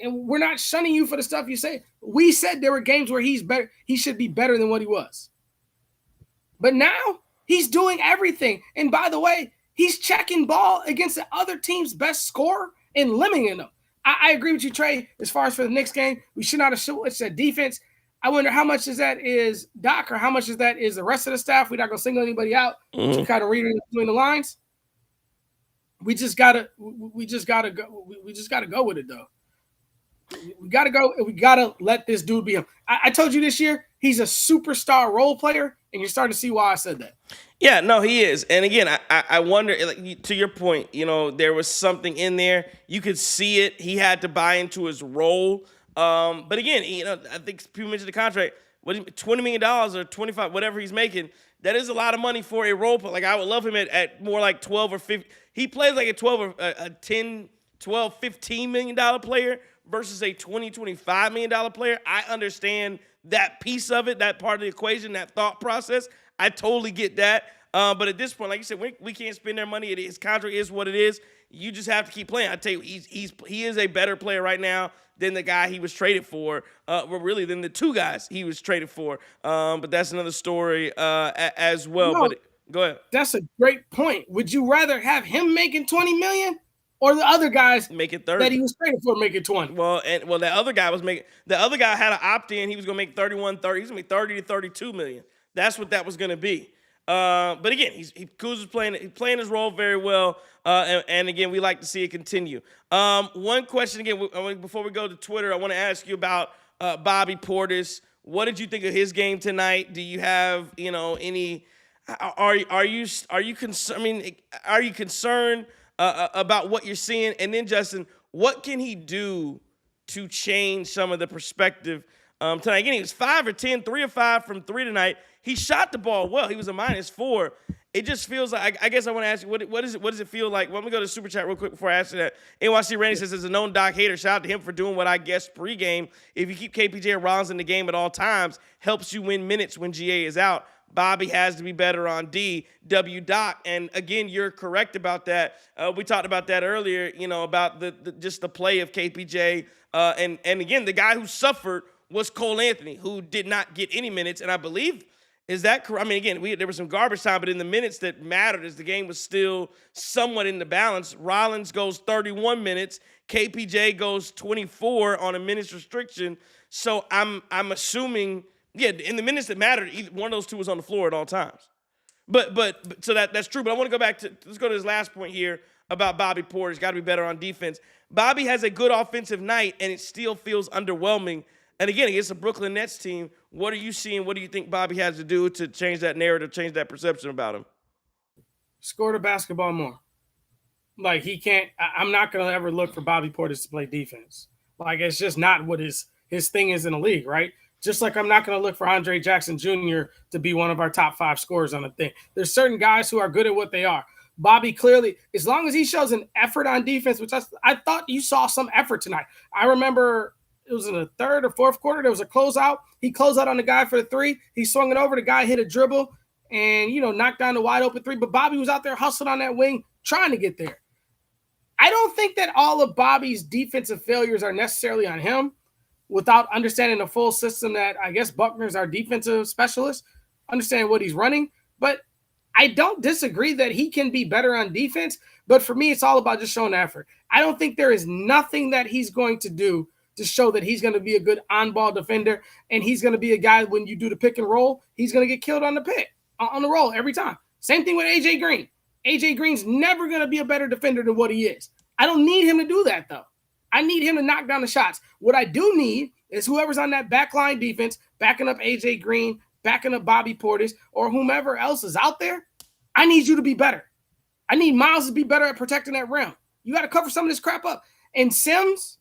and we're not shunning you for the stuff you say. We said there were games where he's better. He should be better than what he was. But now he's doing everything. And by the way, he's checking ball against the other team's best scorer and limiting them. I agree with you, Trey, as far as for the next game. We should not have switched that defense. I wonder how much of that is Doc or how much of that is the rest of the staff. We're not going to single anybody out. Mm-hmm. To kind of read it between the lines. We just gotta go. We just gotta go with it, though. We gotta go. We gotta let this dude be him. I told you this year he's a superstar role player, and you're starting to see why I said that. Yeah, no, he is. And again, I wonder, like, to your point, there was something in there. You could see it. He had to buy into his role. But again, I think people mentioned the contract. What, $20 million or 25, whatever he's making. That is a lot of money for a role player. Like, I would love him at more like 12 or 15. He plays like a 12 or a 10, 12, $15 million player versus a $20, $25 million player. I understand that piece of it, that part of the equation, that thought process. I totally get that. But at this point, like you said, we can't spend their money. His contract is what it is. You just have to keep playing. I tell you, he is a better player right now than the guy he was traded for, really than the two guys he was traded for. But that's another story as well. No, but go ahead. That's a great point. Would you rather have him making $20 million or the other guys making 30 that he was traded for making 20? Well, the other guy had an opt-in. He was going to make 31, 30. He's going to make 30 to 32 million. That's what that was going to be. But again, Kuz is playing his role very well. And again, we like to see it continue. One question again, before we go to Twitter, I want to ask you about Bobby Portis. What did you think of his game tonight? Do you have any? Are you concerned? I mean, are you concerned about what you're seeing? And then Justin, what can he do to change some of the perspective tonight? Again, he was 5 or 10, 3 or 5 from three tonight. He shot the ball well. He was a -4. It just feels like, I guess I want to ask you, what does it feel like? Well, let me go to the super chat real quick before I ask you that. NYC Randy says, as a known Doc hater, shout out to him for doing what I guess pregame. If you keep KPJ and Rollins in the game at all times, helps you win minutes when GA is out. Bobby has to be better on D. W. Doc. And again, you're correct about that. We talked about that earlier, about the just the play of KPJ. And again, the guy who suffered was Cole Anthony, who did not get any minutes. And I believe, is that correct? I mean, again, there was some garbage time, but in the minutes that mattered, as the game was still somewhat in the balance, Rollins goes 31 minutes, KPJ goes 24 on a minutes restriction. So I'm assuming, in the minutes that mattered, either one of those two was on the floor at all times. But so that's true. But I want to go back to, let's go to his last point here about Bobby Portis. Got to be better on defense. Bobby has a good offensive night, and it still feels underwhelming. And again, against a Brooklyn Nets team, what are you seeing? What do you think Bobby has to do to change that narrative, change that perception about him? Score the basketball more. Like, he can't – I'm not going to ever look for Bobby Portis to play defense. Like, it's just not what his thing is in the league, right? Just like I'm not going to look for Andre Jackson Jr. to be one of our top 5 scorers on the thing. There's certain guys who are good at what they are. Bobby clearly, as long as he shows an effort on defense, which I thought you saw some effort tonight. I remember it was in the third or fourth quarter. There was a closeout. He closed out on the guy for the 3. He swung it over. The guy hit a dribble and, knocked down the wide open 3. But Bobby was out there hustling on that wing, trying to get there. I don't think that all of Bobby's defensive failures are necessarily on him, without understanding the full system that I guess Buckner's our defensive specialist, understanding what he's running. But I don't disagree that he can be better on defense. But for me, it's all about just showing effort. I don't think there is nothing that he's going to do to show that he's going to be a good on-ball defender, and he's going to be a guy when you do the pick and roll, he's going to get killed on the pick, on the roll every time. Same thing with A.J. Green. A.J. Green's never going to be a better defender than what he is. I don't need him to do that, though. I need him to knock down the shots. What I do need is whoever's on that backline defense, backing up A.J. Green, backing up Bobby Portis, or whomever else is out there, I need you to be better. I need Miles to be better at protecting that rim. You got to cover some of this crap up. And Sims,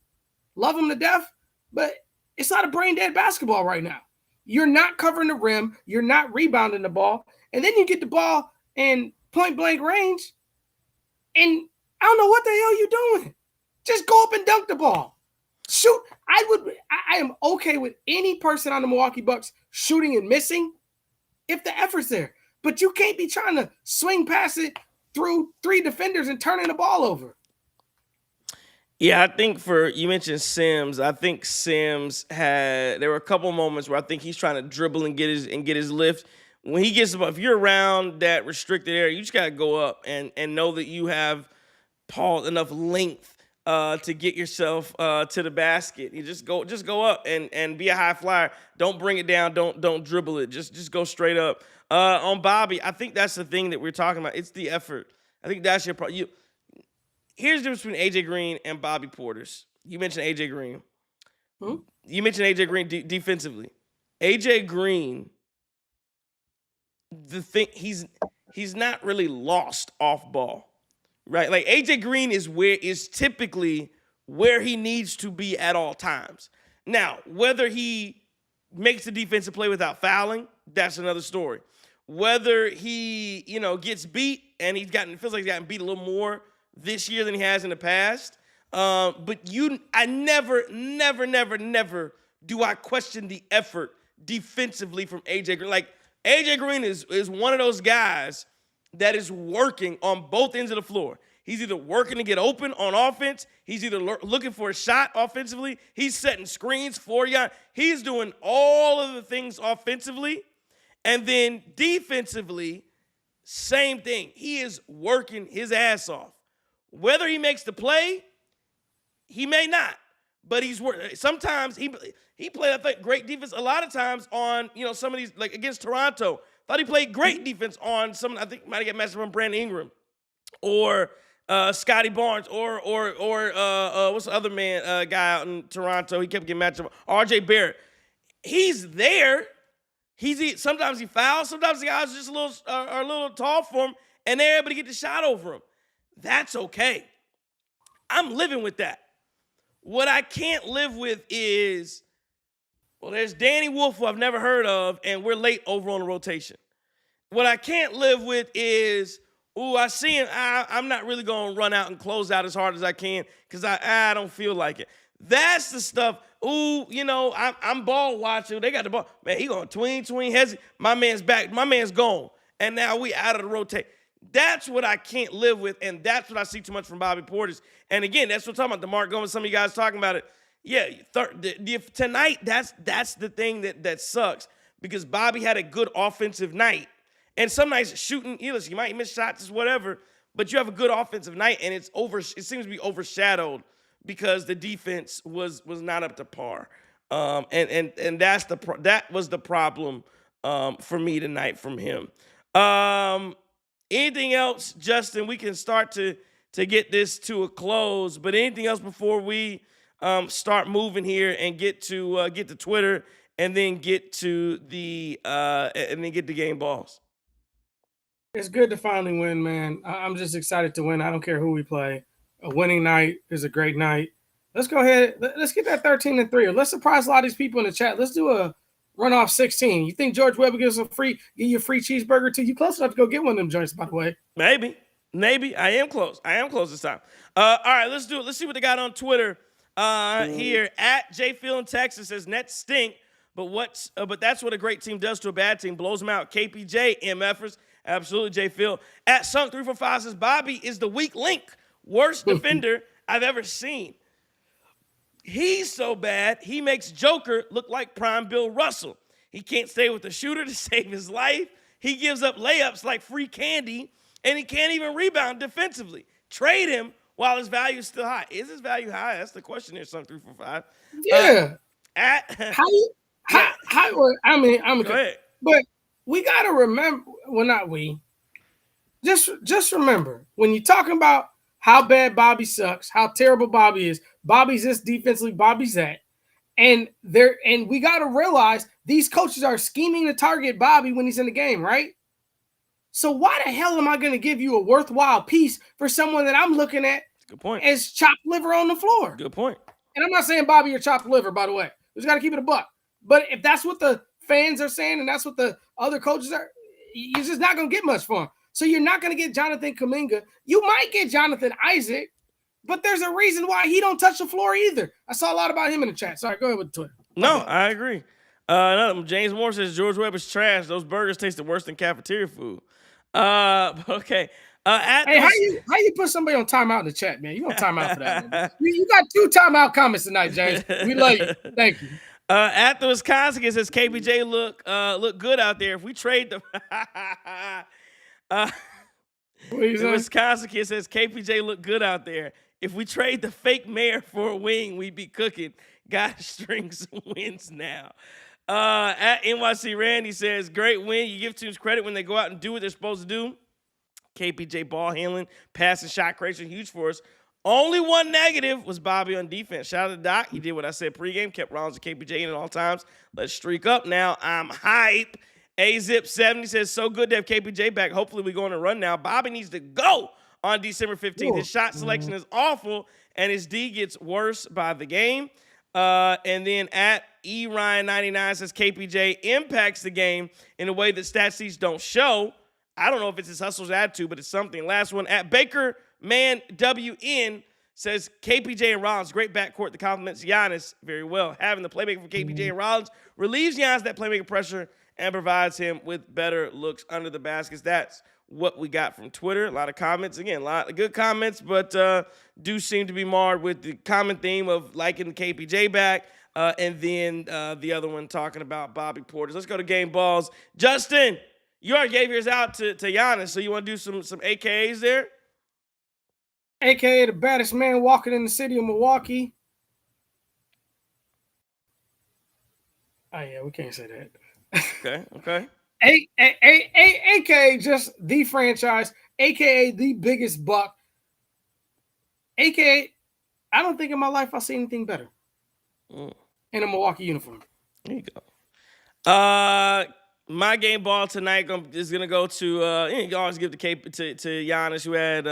love him to death, but it's not a brain-dead basketball right now. You're not covering the rim. You're not rebounding the ball. And then you get the ball in point-blank range, and I don't know what the hell you're doing. Just go up and dunk the ball. Shoot. I am okay with any person on the Milwaukee Bucks shooting and missing if the effort's there. But you can't be trying to swing past it through 3 defenders and turning the ball over. Yeah, I think you mentioned Sims. I think Sims there were a couple moments where I think he's trying to dribble and get his lift. When he gets, if you're around that restricted area, you just got to go up and know that you have enough length to get yourself to the basket. You just go up and be a high flyer. Don't bring it down. Don't dribble it. Just go straight up. On Bobby, I think that's the thing that we're talking about. It's the effort. I think that's your problem. Here's the difference between A.J. Green and Bobby Portis. You mentioned A.J. Green. You mentioned A.J. Green defensively. A.J. Green, he's not really lost off ball. Right, like A.J. Green is typically where he needs to be at all times. Now, whether he makes the defensive play without fouling, that's another story. Whether he, gets beat and feels like he's gotten beat a little more this year than he has in the past. But I never do I question the effort defensively from A.J. Green. Like A.J. Green is one of those guys that is working on both ends of the floor. He's either working to get open on offense. He's either looking for a shot offensively. He's setting screens for you. He's doing all of the things offensively. And then defensively, same thing. He is working his ass off. Whether he makes the play, he may not. But he's working. Sometimes he played, I think, great defense a lot of times on, some of these, like against Toronto. Thought he played great defense on some. I think might have got matched up on Brandon Ingram, or Scotty Barnes, or what's the other guy out in Toronto? He kept getting matched up. R.J. Barrett. he's there. Sometimes he fouls. Sometimes the guys just are a little tall for him, and they're able to get the shot over him. That's okay. I'm living with that. What I can't live with is, well, there's Danny Wolf, who I've never heard of, and we're late over on the rotation. What I can't live with is, I see him. I'm not really going to run out and close out as hard as I can because I don't feel like it. That's the stuff. I'm ball watching. They got the ball. Man, he going tween, heads. My man's back. My man's gone. And now we out of the rotate. That's what I can't live with, and that's what I see too much from Bobby Portis. And again, that's what I'm talking about. DeMar Gomes, some of you guys talking about it. Yeah, tonight, that's the thing that sucks because Bobby had a good offensive night. And some nights shooting, you might miss shots, whatever, but you have a good offensive night, and it seems to be overshadowed because the defense was not up to par. And that was the problem for me tonight from him. Anything else, Justin? We can start to get this to a close, but anything else before we start moving here and get to Twitter and then get to the game balls? It's good to finally win, man. I'm just excited to win. I don't care who we play. A winning night is a great night. Let's go ahead. Let's get that 13-3. Let's surprise a lot of these people in the chat. Let's do a runoff 16. You think George Weber give you a free cheeseburger too? You close enough to go get one of them joints, by the way. Maybe. I am close. This time. All right, let's do it. Let's see what they got on Twitter here. At JPhil in Texas says Nets stink, but that's what a great team does to a bad team. Blows them out. KPJ, MFers. Absolutely, JPhil. At Sunk345 says Bobby is the weak link. Worst defender I've ever seen. He's so bad, he makes Joker look like prime Bill Russell. He can't stay with the shooter to save his life. He gives up layups like free candy, and he can't even rebound defensively. Trade him while his value is still high. Is his value high? That's the question here, Sunk345. Yeah. I'm go ahead. But we got to remember, well, not we. Just remember, when you're talking about how bad Bobby sucks, how terrible Bobby is, Bobby's this defensively, Bobby's that. And we got to realize these coaches are scheming to target Bobby when he's in the game, right? So why the hell am I going to give you a worthwhile piece for someone that I'm looking at Good point. as chopped liver on the floor? Good point. And I'm not saying Bobby you're chopped liver, by the way. We just got to keep it a buck. But if that's what the fans are saying and that's what the other coaches are, you're just not going to get much for him. So you're not going to get Jonathan Kuminga. You might get Jonathan Isaac, but there's a reason why he don't touch the floor either. I saw a lot about him in the chat. Sorry, go ahead with Twitter. No, I agree. James Moore says George Weber's trash. Those burgers tasted worse than cafeteria food. Okay. Hey, how you put somebody on timeout in the chat, man? You on timeout for that, man. You got 2 timeout comments tonight, James. We love you. Thank you. At the Wisconsin, it says KPJ look good out there. If we trade the the Wisconsin kid says KPJ look good out there. If we trade the fake mayor for a wing, we'd be cooking. Gotta string some wins now. At NYC Randy says, great win. You give teams credit when they go out and do what they're supposed to do. KPJ ball handling, passing, shot creation, huge for us. Only one negative was Bobby on defense. Shout out to Doc. He did what I said pregame, kept Rollins and KPJ in at all times. Let's streak up now. I'm hype. AZip70 says, so good to have KPJ back. Hopefully we go on a run now. Bobby needs to go on December 15th. His shot selection is awful, and his D gets worse by the game. And then at eRyan99 says KPJ impacts the game in a way that stat sheets don't show. I don't know if it's his hustle's attitude, but it's something. Last one at Baker Man WN says KPJ and Rollins, great backcourt that complements Giannis very well. Having the playmaker for KPJ and Rollins relieves Giannis that playmaker pressure and provides him with better looks under the baskets. That's what we got from Twitter. A lot of comments. Again, a lot of good comments, but do seem to be marred with the common theme of liking KPJ back, and then the other one talking about Bobby Portis. Let's go to game balls. Justin, you already gave yours out to Giannis, so you want to do some AKAs there? AKA the baddest man walking in the city of Milwaukee. Oh, yeah, we can't say that. Okay. AKA just the franchise, AKA the biggest buck, AKA I don't think in my life I've seen anything better in a Milwaukee uniform. There you go. My game ball tonight is gonna go to you always give the cape to Giannis, who had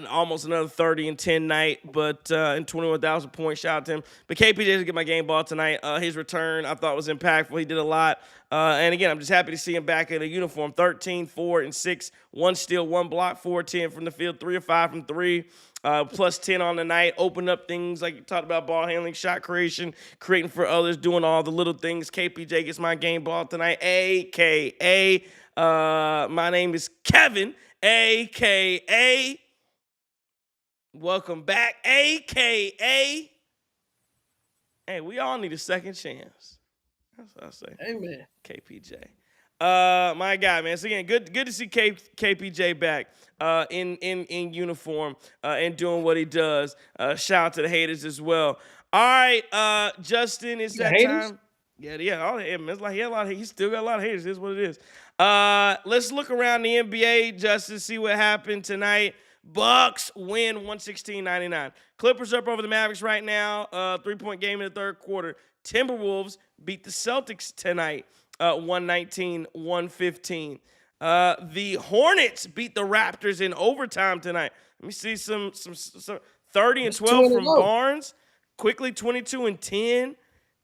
almost another 30 and 10 night, but and 21,000 points. Shout out to him. But KPJ didn't get my game ball tonight. His return I thought was impactful. He did a lot. And again, I'm just happy to see him back in a uniform. 13, 4, and 6, 1 steal, 1 block, 4 10 from the field, 3 of 5 from 3. Plus 10 on the night, open up things like you talked about, ball handling, shot creation, creating for others, doing all the little things. KPJ gets my game ball tonight, a.k.a. My name is Kevin, a.k.a. Welcome back, a.k.a. Hey, we all need a second chance. That's what I say. Amen. KPJ. My guy, man. So again, good to see KPJ back in uniform and doing what he does. Shout out to the haters as well. All right, Justin, it's that haters? time. Yeah, all the it's like he had a lot of, he still got a lot of haters. Here's what it is. Let's look around the NBA, Justin, see what happened tonight. Bucks win 116-99. Clippers up over the Mavericks right now. 3-point game in the third quarter. Timberwolves beat the Celtics tonight. 119-115. The Hornets beat the Raptors in overtime tonight. Let me see some 30 and 12 from Barnes. Quickly 22 and 10.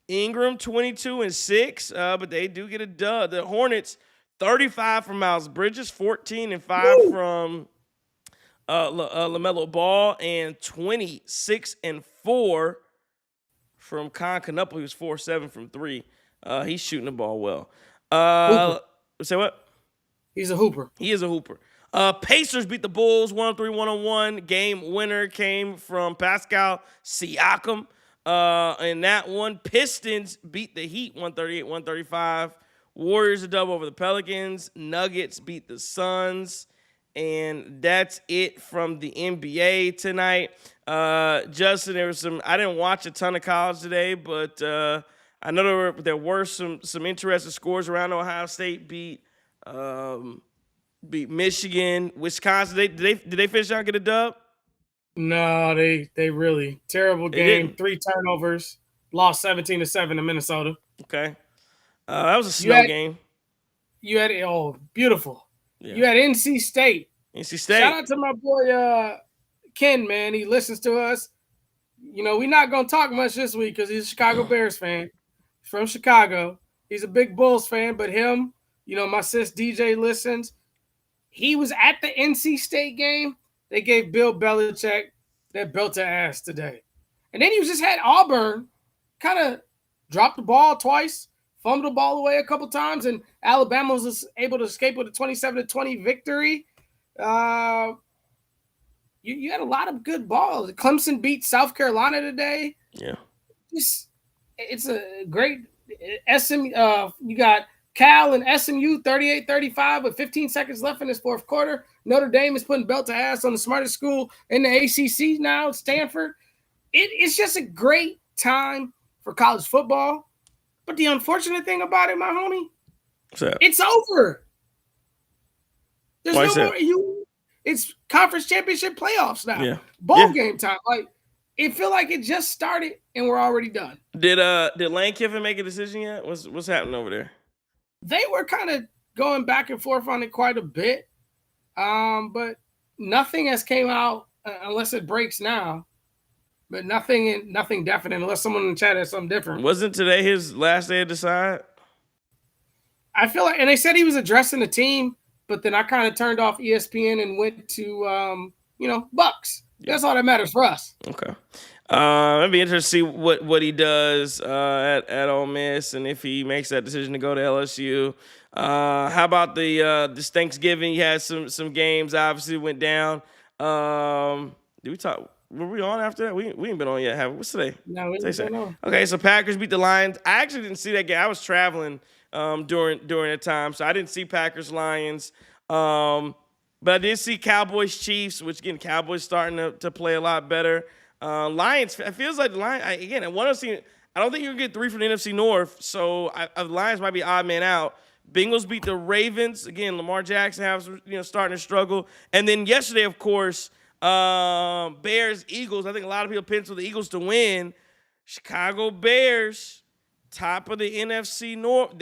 Ingram 22 and 6. But they do get a dub. The Hornets 35 from Miles Bridges, 14 and 5 from LaMelo Ball, and 26 and 4 from Antetokounmpo. He was 4-7 from 3. He's shooting the ball well. Say what? He's a hooper. He is a hooper. Pacers beat the Bulls 103-101. Game winner came from Pascal Siakam. In that one, Pistons beat the Heat 138-135. Warriors a dub over the Pelicans. Nuggets beat the Suns. And that's it from the NBA tonight. Justin, there was some. I didn't watch a ton of college today, but I know there were some interesting scores around. Ohio State beat Michigan, Wisconsin. Did they finish out and get a dub? No, they really terrible game. 3 turnovers. Lost 17-7 to Minnesota. Okay, that was a snow game. You had beautiful. Yeah. You had NC State. NC State. Shout out to my boy Ken, man. He listens to us. You know, we're not gonna talk much this week because he's a Chicago Bears fan. He's from Chicago. He's a big Bulls fan, but him, you know, my sis DJ listens. He was at the NC State game. They gave Bill Belichick that belt to ass today. And then he just had Auburn kind of drop the ball twice, fumbled the ball away a couple times, and Alabama was able to escape with a 27-20 victory. You had a lot of good balls. Clemson beat South Carolina today. Yeah. It's a great SMU. You got Cal and SMU 38-35 with 15 seconds left in this fourth quarter. Notre Dame is putting belt to ass on the smartest school in the ACC now, Stanford. It's just a great time for college football. But the unfortunate thing about it, my homie, it's over. There's no more. It's conference championship playoffs now. Yeah. Bowl game time. Like, it feel like it just started and we're already done. Did Lane Kiffin make a decision yet? What's happening over there? They were kind of going back and forth on it quite a bit, but nothing has came out unless it breaks now. But nothing definite unless someone in the chat has something different. Wasn't today his last day to decide? I feel like, and they said he was addressing the team, but then I kind of turned off ESPN and went to Bucks. Yeah. That's all that matters for us. Okay. It'd be interesting to see what he does at Ole Miss and if he makes that decision to go to LSU. How about this Thanksgiving? You had some games obviously went down. Did we talk? Were we on after that? We ain't been on yet, have we? What's today? No, we ain't been on. Okay, so Packers beat the Lions. I actually didn't see that game. I was traveling during that time, so I didn't see Packers Lions. But I did see Cowboys Chiefs, which again Cowboys starting to play a lot better. Lions, it feels like the Lions again. I don't think you're gonna get 3 from the NFC North, so the Lions might be odd man out. Bengals beat the Ravens again. Lamar Jackson starting to struggle, and then yesterday, of course. Bears, Eagles. I think a lot of people penciled the Eagles to win. Chicago Bears top of the NFC North.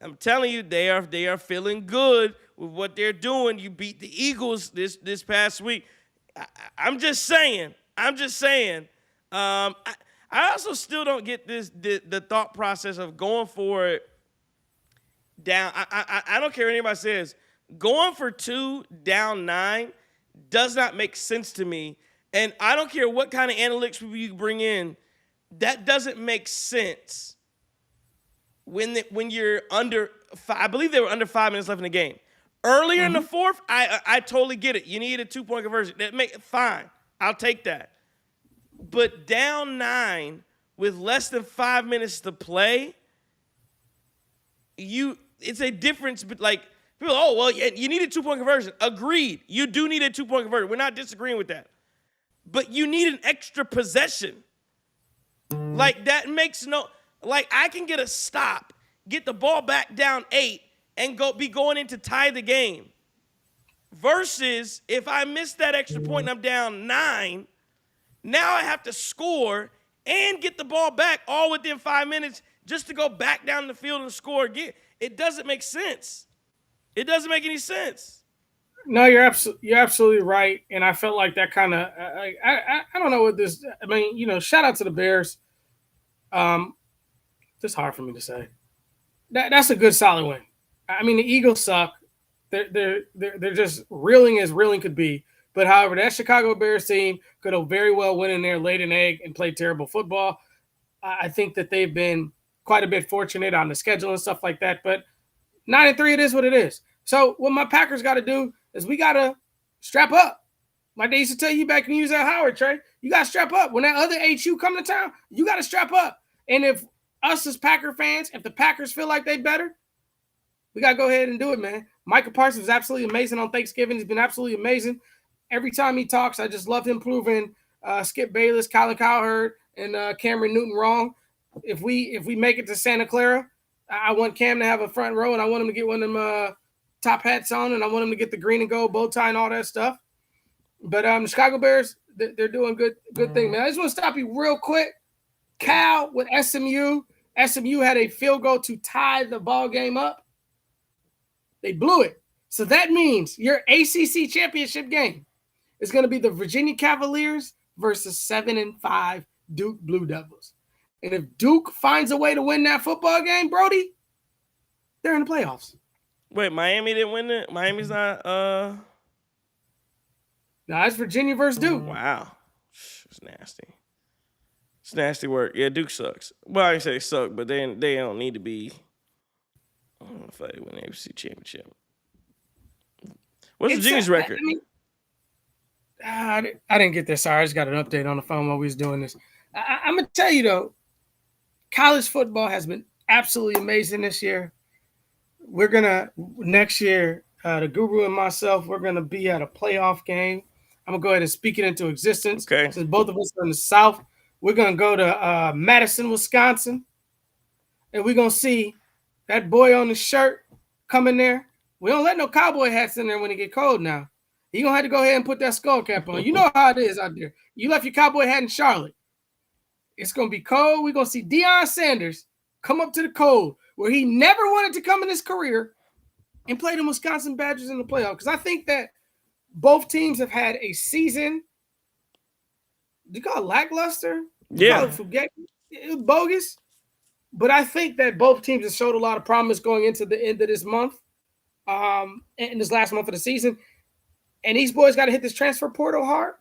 I'm telling you, they are feeling good with what they're doing. You beat the Eagles this past week. I'm just saying. I also still don't get the thought process of going for it down. I don't care what anybody says. Going for 2 down 9 does not make sense to me. And I don't care what kind of analytics you bring in. That doesn't make sense when you're under 5. I believe they were under 5 minutes left in the game. Earlier in the fourth, I totally get it. You need a 2-point conversion. Fine. I'll take that. But down 9 with less than 5 minutes to play, it's a difference. But like people, you need a 2-point conversion. Agreed. You do need a 2-point conversion. We're not disagreeing with that. But you need an extra possession. Like that makes I can get a stop, get the ball back down 8, and be going in to tie the game. Versus if I miss that extra point and I'm down 9, now I have to score and get the ball back all within 5 minutes just to go back down the field and score again. It doesn't make sense. It doesn't make any sense. No, you're absolutely right, and I felt like that kind of I don't know what this. I mean, shout out to the Bears. It's hard for me to say. That's a good solid win. I mean, the Eagles suck. They're just reeling as reeling could be. But however, that Chicago Bears team could have very well went in there, laid an egg, and played terrible football. I think that they've been quite a bit fortunate on the schedule and stuff like that. But 9-3, it is what it is. So what my Packers got to do is we got to strap up. Like they used to tell you back when you was at Howard, Trey, you got to strap up. When that other HU come to town, you got to strap up. And if us as Packer fans, if the Packers feel like they better, we got to go ahead and do it, man. Michael Parsons is absolutely amazing on Thanksgiving. He's been absolutely amazing. Every time he talks, I just love him proving Skip Bayless, Colin Cowherd, and Cameron Newton wrong. If we make it to Santa Clara, I want Cam to have a front row, and I want him to get one of them top hats on, and I want him to get the green and gold bow tie and all that stuff. But the Chicago Bears, they're doing good thing, man. I just want to stop you real quick. Cal with SMU. SMU had a field goal to tie the ball game up. They blew it. So that means your ACC championship game is going to be the Virginia Cavaliers versus 7-5 Duke Blue Devils. And if Duke finds a way to win that football game, Brody, they're in the playoffs. Wait, Miami didn't win it? Miami's not No, it's Virginia versus Duke. Wow. It's nasty. It's nasty work. Yeah, Duke sucks. Well, I say they suck, but they don't need to be. I don't know if they win the ACC championship. What's Virginia's record? I didn't get this. Sorry, I just got an update on the phone while we was doing this. I'm going to tell you, though, college football has been absolutely amazing this year. We're going to, next year, the Guru and myself, we're going to be at a playoff game. I'm going to go ahead and speak it into existence. Okay. Since both of us are in the South, we're going to go to Madison, Wisconsin, and we're going to see that boy on the shirt come in there. We don't let no cowboy hats in there when it get cold now. You're going to have to go ahead and put that skull cap on. You know how it is out there. You left your cowboy hat in Charlotte. It's going to be cold. We're going to see Deion Sanders come up to the cold where he never wanted to come in his career and play the Wisconsin Badgers in the playoff. Because I think that both teams have had a season. Do you call it lackluster? Yeah. It was bogus. But I think that both teams have showed a lot of promise going into the end of this month, in this last month of the season. And these boys got to hit this transfer portal hard.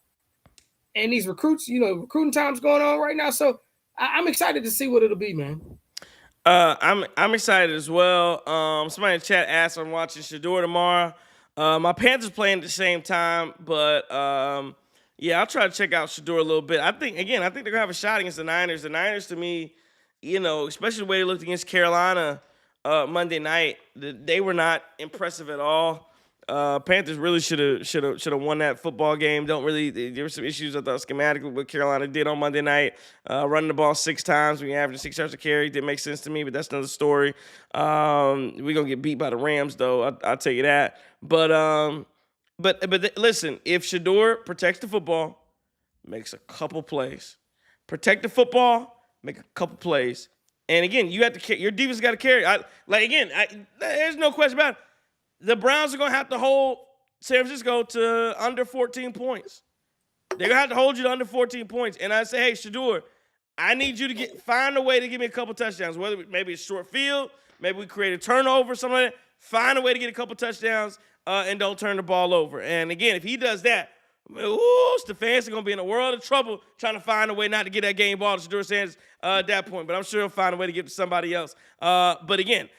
And these recruits, recruiting time's going on right now. So I'm excited to see what it'll be, man. I'm excited as well. Somebody in the chat asked if I'm watching Shador tomorrow. My Panthers playing at the same time, but yeah, I'll try to check out Shador a little bit. I think they're gonna have a shot against the Niners. The Niners, to me, especially the way they looked against Carolina Monday night, they were not impressive at all. Panthers really should have won that football game. There were some issues I thought schematically what Carolina did on Monday night. Running the ball 6 times, we averaged 6 yards a carry. Didn't make sense to me, but that's another story. We're gonna get beat by the Rams though. I'll tell you that. But listen, if Shador protects the football, makes a couple plays, protect the football, make a couple plays, And again, you have to your defense got to carry. There's no question about it. The Browns are going to have to hold San Francisco to under 14 points. They're going to have to hold you to under 14 points. And I say, hey, Shedeur, I need you to find a way to give me a couple touchdowns, whether maybe it's short field, maybe we create a turnover, something like that. Find a way to get a couple touchdowns and don't turn the ball over. And again, if he does that, Stefanski are going to be in a world of trouble trying to find a way not to get that game ball to Shedeur Sanders at that point. But I'm sure he'll find a way to get to somebody else. But again,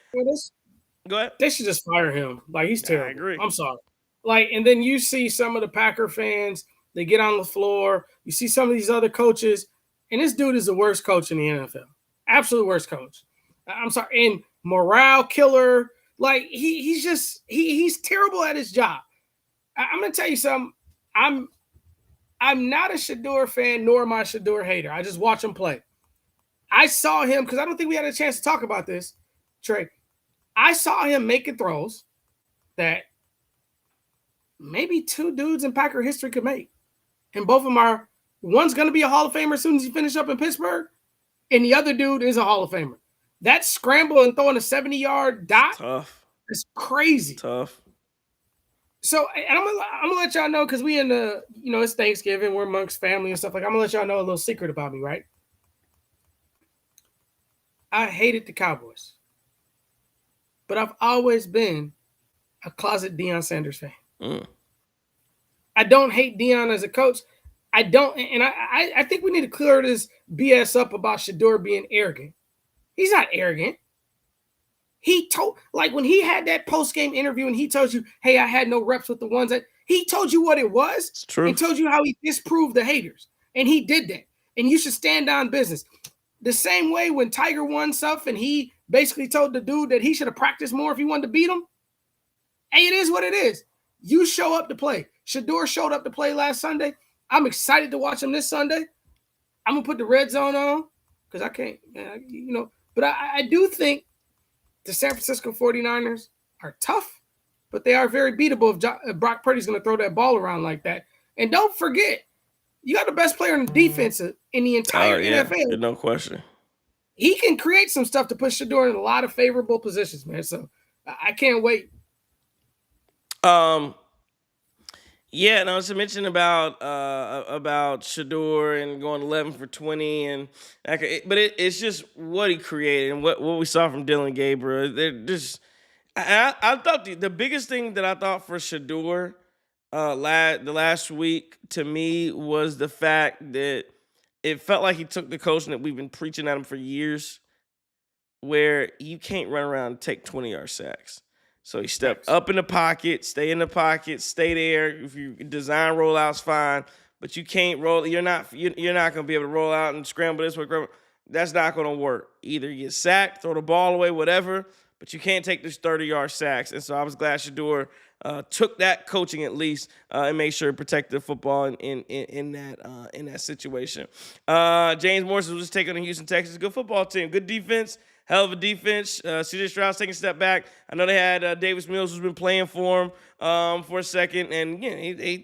go ahead. They should just fire him. Like, he's terrible. I agree. I'm sorry. Like, and then you see some of the Packer fans, they get on the floor. You see some of these other coaches, and this dude is the worst coach in the NFL. Absolute worst coach. I'm sorry. And morale killer. Like, he's terrible at his job. I'm going to tell you something. I'm not a Shedeur fan, nor am I a Shedeur hater. I just watch him play. I saw him, because I don't think we had a chance to talk about this, Trey. I saw him making throws that maybe two dudes in Packer history could make. And both of them are, one's going to be a Hall of Famer as soon as he finishes up in Pittsburgh, and the other dude is a Hall of Famer. That scramble and throwing a 70-yard dot is crazy. Tough. So, and I'm gonna let y'all know, because we in the, it's Thanksgiving, we're amongst family and stuff. Like, I'm going to let y'all know a little secret about me, right? I hated the Cowboys. But I've always been a closet Deion Sanders fan. I don't hate Deion as a coach. I don't, and I think we need to clear this BS up about Shedeur being arrogant. He's not arrogant. He told, like, when he had that post-game interview and he told you, hey, I had no reps with the ones that, he told you what it was. It's true. He told you how he disproved the haters. And he did that. And you should stand on business. The same way when Tiger won stuff and he basically told the dude that he should have practiced more if he wanted to beat him. Hey, it is what it is. You show up to play. Shedeur showed up to play last Sunday. I'm excited to watch him this Sunday. I'm going to put the red zone on because I can't, But I do think the San Francisco 49ers are tough, but they are very beatable if Brock Purdy's going to throw that ball around like that. And don't forget, you got the best player in the defense in the entire NFL. No question. He can create some stuff to put Shedeur in a lot of favorable positions, man. So I can't wait. Yeah, and I was mentioning about Shedeur and going 11 for 20, but it's just what he created and what we saw from Dylan Gabriel. They're just, I thought the biggest thing that I thought for Shedeur the last week to me was the fact that it felt like he took the coaching that we've been preaching at him for years, where you can't run around and take 20-yard sacks. So he stepped up in the pocket, stay in the pocket, stay there. If you design rollouts, fine, but you can't roll. You're not going to be able to roll out and scramble this way. That's not going to work. Either you get sacked, throw the ball away, whatever, but you can't take this 30-yard sacks. And so I was glad Shedeur took that coaching at least and made sure he protected the football in that situation. James Morrison was just taking on Houston Texans. Good football team, good defense. Hell of a defense. C.J. Stroud's taking a step back. I know they had Davis Mills, who's been playing for him for a second. And again,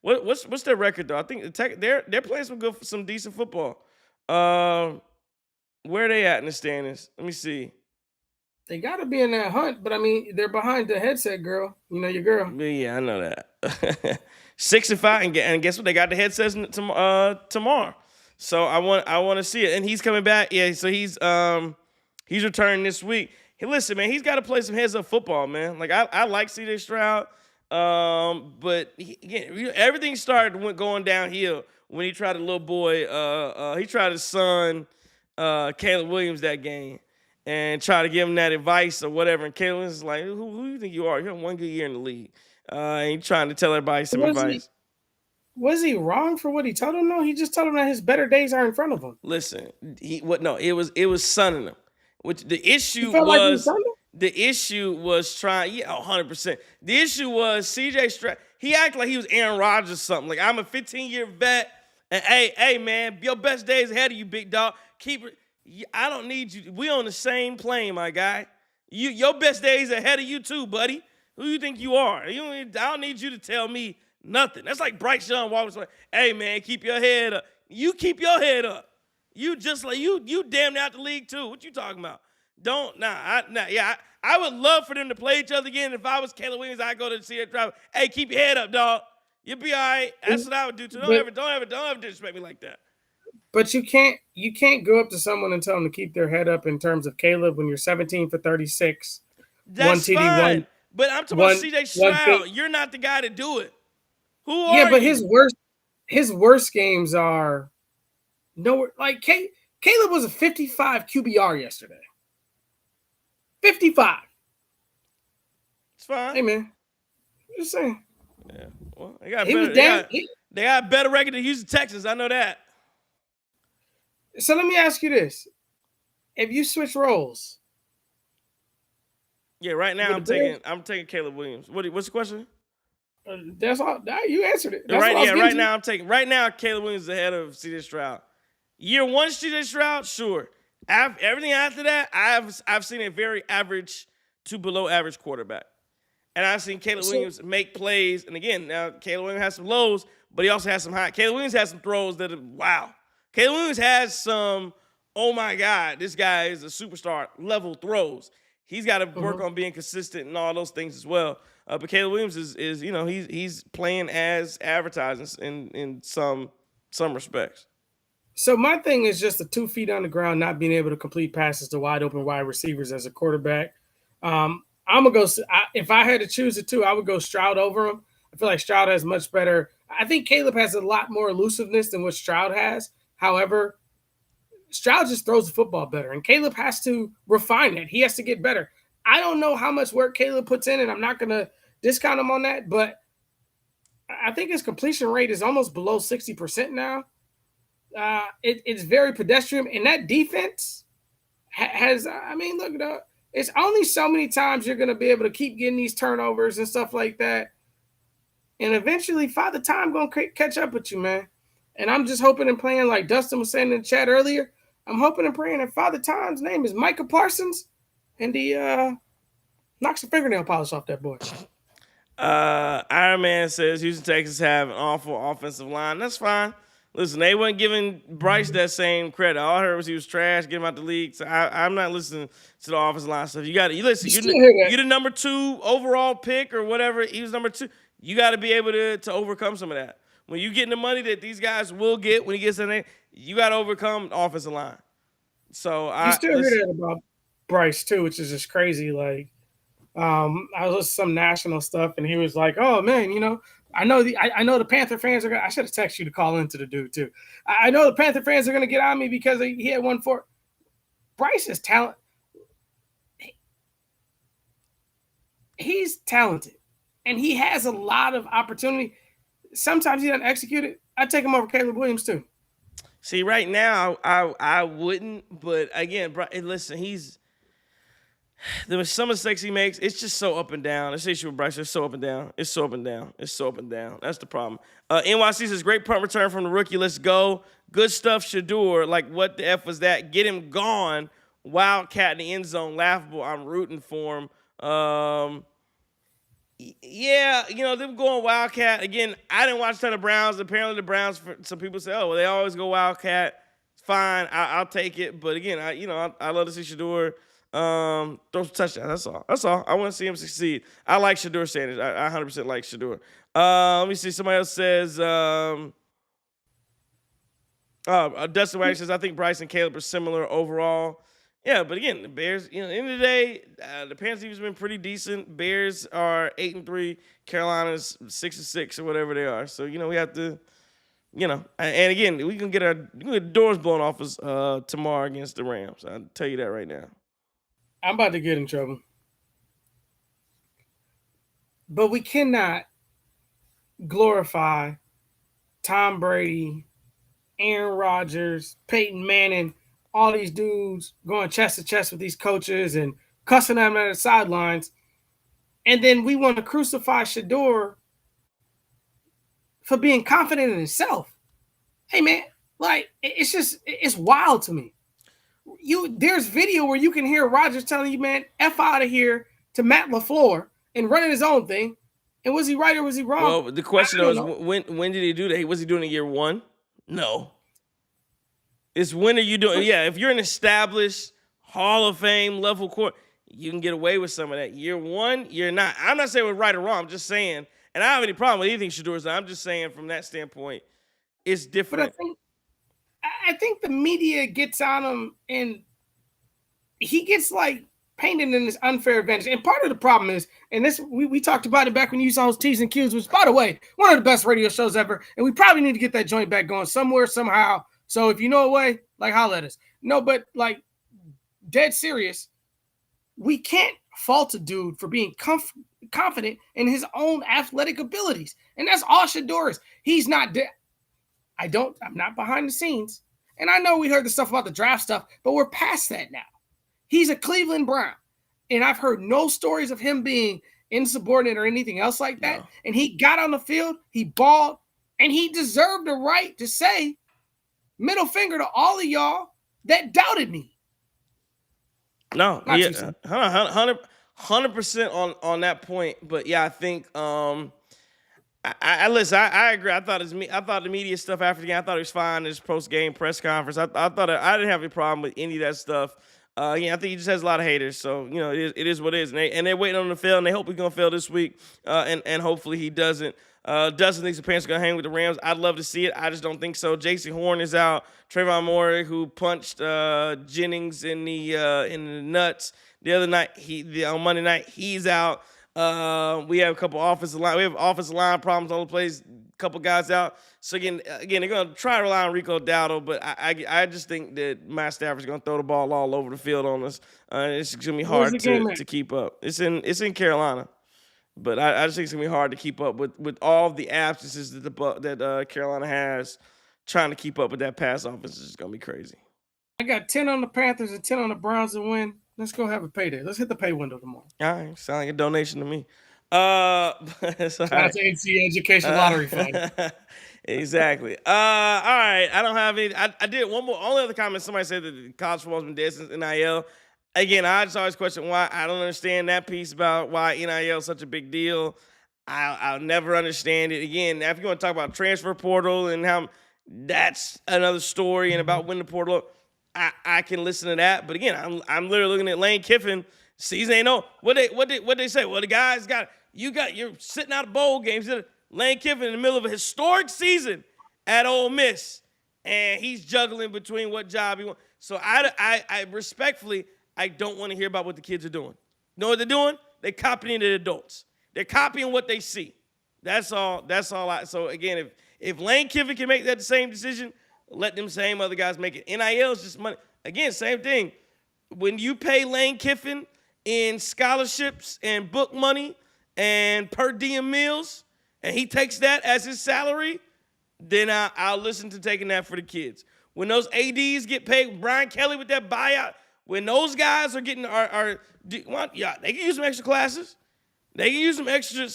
what's their record though? I think they're playing some decent football. Where are they at in the standings? Let me see. They got to be in that hunt, but I mean, they're behind the headset girl. You know your girl. Yeah, I know that. 6-5, and guess what? They got the headsets tomorrow. So I want to see it, and he's coming back. Yeah, so he's returning this week. Hey, listen, man, he's got to play some heads-up football, man. Like, I like C.J. Stroud, but everything started going downhill when he tried a little boy. He tried his son, Caleb Williams, that game and try to give him that advice or whatever. And Caleb was like, who do you think you are? You have one good year in the league. And he's trying to tell everybody some advice. Was he wrong for what he told him? No, he just told him that his better days are in front of him. Listen, it was sunning him. Which the issue was, trying, 100%. The issue was C.J. Stroud. He acted like he was Aaron Rodgers or something. Like, I'm a 15-year vet, and hey, man, your best days ahead of you, big dog. Keep it. I don't need you. We on the same plane, my guy. Your best days ahead of you too, buddy. Who you think you are? I don't need you to tell me nothing. That's like Bryce Young walking. Hey, man, keep your head up. You keep your head up. You just like you damn near out the league too. What you talking about? I would love for them to play each other again. If I was Caleb Williams, I'd go to see it drive. Hey, keep your head up, dog. You'll be all right. That's what I would do too. Don't ever disrespect me like that. But you can't go up to someone and tell them to keep their head up in terms of Caleb when you're 17 for 36. That's fine. But I'm talking about CJ Stroud. You're not the guy to do it. Who are you? Yeah, but his worst games are nowhere. Like Caleb was a 55 QBR yesterday. 55. It's fine. Hey man, just saying. Yeah. Well, they got a better record than Houston Texans. I know that. So let me ask you this: if you switch roles, yeah, right now I'm taking Caleb Williams. What's the question? That's all. You answered it. Right now Caleb Williams is ahead of CJ Stroud. Year one CJ Stroud, sure. Everything after that, I've seen a very average to below average quarterback. And I've seen Caleb Williams make plays. And again, now Caleb Williams has some lows, but he also has some high. Caleb Williams has some throws that are, wow. Caleb Williams has some, oh my God, this guy is a superstar level throws. He's got to work on being consistent and all those things as well. But Caleb Williams is he's playing as advertised in some respects. So my thing is just the 2 feet on the ground, not being able to complete passes to wide open wide receivers as a quarterback. I'm gonna go. If I had to choose the two, I would go Stroud over him. I feel like Stroud has much better. I think Caleb has a lot more elusiveness than what Stroud has. However, Stroud just throws the football better, and Caleb has to refine it. He has to get better. I don't know how much work Caleb puts in, and I'm not gonna discount him on that, but I think his completion rate is almost below 60% now. It's very pedestrian, and that defense has. I mean, look, it's only so many times you're going to be able to keep getting these turnovers and stuff like that, and eventually, Father Time going to catch up with you, man. And I'm just hoping and praying, like Dustin was saying in the chat earlier. I'm hoping and praying that Father Time's name is Micah Parsons, and he knocks the fingernail polish off that boy. Iron Man says Houston Texans have an awful offensive line. That's fine. Listen, they weren't giving Bryce that same credit. All I heard was he was trash, get him out the league. So I'm not listening to the offensive line stuff. You're the number 2 overall pick or whatever. He was number 2. You got to be able to overcome some of that. When you get the money that these guys will get when he gets in there, you got to overcome the offensive line. So you still hear that about Bryce too, which is just crazy. Like, I was listening to some national stuff, and he was like, "Oh man, I know the Panther fans are gonna." I should have texted you to call into the dude too. I know the Panther fans are gonna get on me because he had 1-4. Bryce is talent. He's talented, and he has a lot of opportunity. Sometimes he doesn't execute it. I take him over Caleb Williams too. See, right now I wouldn't, but again, listen, there was some mistakes he makes. It's just so up and down. That's the issue with Bryce. It's so up and down. It's so up and down. It's so up and down. That's the problem. NYC says, great punt return from the rookie. Let's go. Good stuff, Shador. Like, what the F was that? Get him gone. Wildcat in the end zone. Laughable. I'm rooting for him. Yeah, them going Wildcat. Again, I didn't watch a ton of Browns. Apparently the Browns, some people say, oh, well, they always go Wildcat. Fine. I'll take it. But again, I love to see Shador throw some touchdowns. That's all. I want to see him succeed. I like Shador Sanders. I 100% like Shador. Let me see. Somebody else says, Dustin Wagner says, I think Bryce and Caleb are similar overall. Yeah, but again, the Bears, at the end of the day, the Panthers have been pretty decent. Bears are 8-3. Carolina's 6-6 or whatever they are. So, we have to, and again, we can get doors blown off us tomorrow against the Rams. I'll tell you that right now. I'm about to get in trouble. But we cannot glorify Tom Brady, Aaron Rodgers, Peyton Manning, all these dudes going chest to chest with these coaches and cussing them at the sidelines. And then we want to crucify Shador for being confident in himself. Hey, man, like, it's wild to me. There's video where you can hear Rodgers telling you, man, F out of here to Matt LaFleur and running his own thing. And was he right or was he wrong? Well, the question is, when did he do that? Was he doing it year 1? No. It's when are you doing? Yeah, if you're an established Hall of Fame level court, you can get away with some of that. Year one, you're not. I'm not saying we're right or wrong. I'm just saying, and I don't have any problem with anything Shador said. I'm just saying from that standpoint, it's But different. I think the media gets on him, and he gets like painted in this unfair advantage. And part of the problem is, and this we talked about it back when you saw those T's and Q's, which, by the way, one of the best radio shows ever. And we probably need to get that joint back going somewhere, somehow. So if you know a way, like, holler at us. No, but like, dead serious, we can't fault a dude for being confident in his own athletic abilities. And that's all Shador is. He's not I'm not behind the scenes. And I know we heard the stuff about the draft stuff, but we're past that now. He's a Cleveland Brown. And I've heard no stories of him being insubordinate or anything else like that. No. And he got on the field, he balled, and he deserved the right to say, middle finger to all of y'all that doubted me. No, 100% on that point. But yeah, I think I listen. I agree. I thought the media stuff after the game, I thought it was fine. His post game press conference, I thought I didn't have any problem with any of that stuff. I think he just has a lot of haters. So it is what it is, and they're waiting on him to fail, and they hope he's gonna fail this week, and hopefully he doesn't. Dustin thinks the Panthers are going to hang with the Rams. I'd love to see it. I just don't think so. J.C. Horn is out. Trayvon Moore, who punched Jennings in the nuts the other night, on Monday night, he's out. We have a couple offensive line problems on the place. A couple guys out. So again, they're going to try to rely on Rico Dowdle, but I just think that Matt Stafford's going to throw the ball all over the field on us. It's going to be hard to keep up. It's in Carolina. But I just think it's going to be hard to keep up with all of the absences that Carolina has. Trying to keep up with that pass offense is going to be crazy. I got 10 on the Panthers and 10 on the Browns to win. Let's go have a payday. Let's hit the pay window tomorrow. All right. Sound like a donation to me. That's an NCAA education lottery fund. Exactly. All right. I don't have any. I did one more. Only other comment. Somebody said that college football's been dead since NIL. Again, I just always question why. I don't understand that piece about why NIL is such a big deal. I'll never understand it. Again, if you want to talk about transfer portal and how that's another story, and about when the portal, I can listen to that. But again, I'm literally looking at Lane Kiffin. Season ain't no. What they say? Well, the guys you're sitting out of bowl games. Lane Kiffin in the middle of a historic season at Ole Miss, and he's juggling between what job he wants. So I respectfully, I don't want to hear about what the kids are doing. You know what they're doing? They're copying the adults. They're copying what they see. That's all. So again, if Lane Kiffin can make that same decision, let them same other guys make it. NIL is just money. Again, same thing. When you pay Lane Kiffin in scholarships and book money and per diem meals, and he takes that as his salary, then I'll listen to taking that for the kids. When those ADs get paid, Brian Kelly with that buyout, when those guys are getting they can use some extra classes. They can use some extra.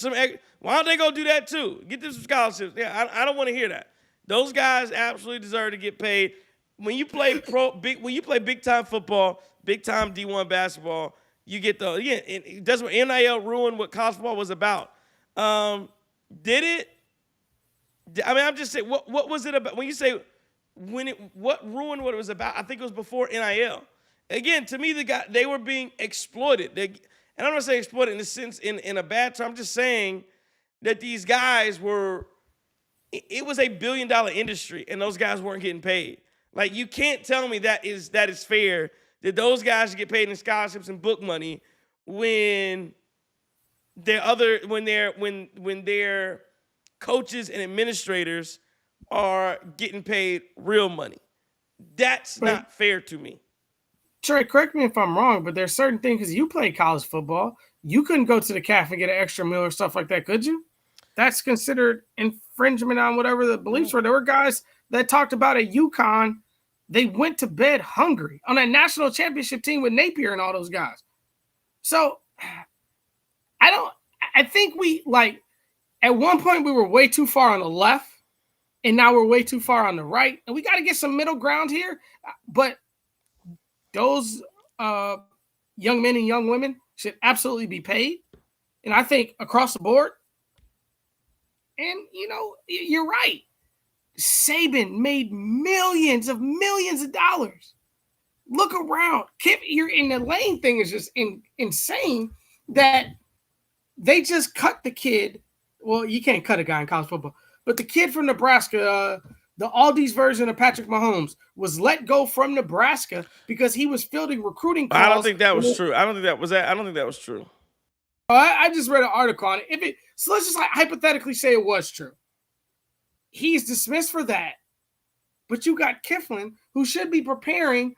Why don't they go do that too? Get them some scholarships. Yeah, I don't want to hear that. Those guys absolutely deserve to get paid. When you play big time football, big time D1 basketball, you get it doesn't NIL ruin what college football was about. Did it? I mean, I'm just saying, what was it about? When you say what ruined what it was about? I think it was before NIL. Again, to me, they were being exploited. And I'm not saying exploited in the sense in a bad term. I'm just saying that these guys were. It was a $1 billion industry, and those guys weren't getting paid. Like, you can't tell me that is fair that those guys get paid in scholarships and book money when their coaches and administrators are getting paid real money. That's not fair to me. Trey, correct me if I'm wrong, but there's certain things, because you played college football, you couldn't go to the cafe and get an extra meal or stuff like that, could you? That's considered infringement on whatever the beliefs were. There were guys that talked about at UConn, they went to bed hungry on that national championship team with Napier and all those guys. So I think at one point we were way too far on the left, and now we're way too far on the right. And we got to get some middle ground here. But those young men and young women should absolutely be paid. And I think across the board. And, you're right. Saban made millions of dollars. Look around. You're in the lane thing is just insane that they just cut the kid. Well, you can't cut a guy in college football, but the kid from Nebraska, the Aldi's version of Patrick Mahomes, was let go from Nebraska because he was fielding recruiting calls. I don't think that was true. I don't think that was true. I just read an article on it. So let's just hypothetically say it was true. He's dismissed for that. But you got Kifflin, who should be preparing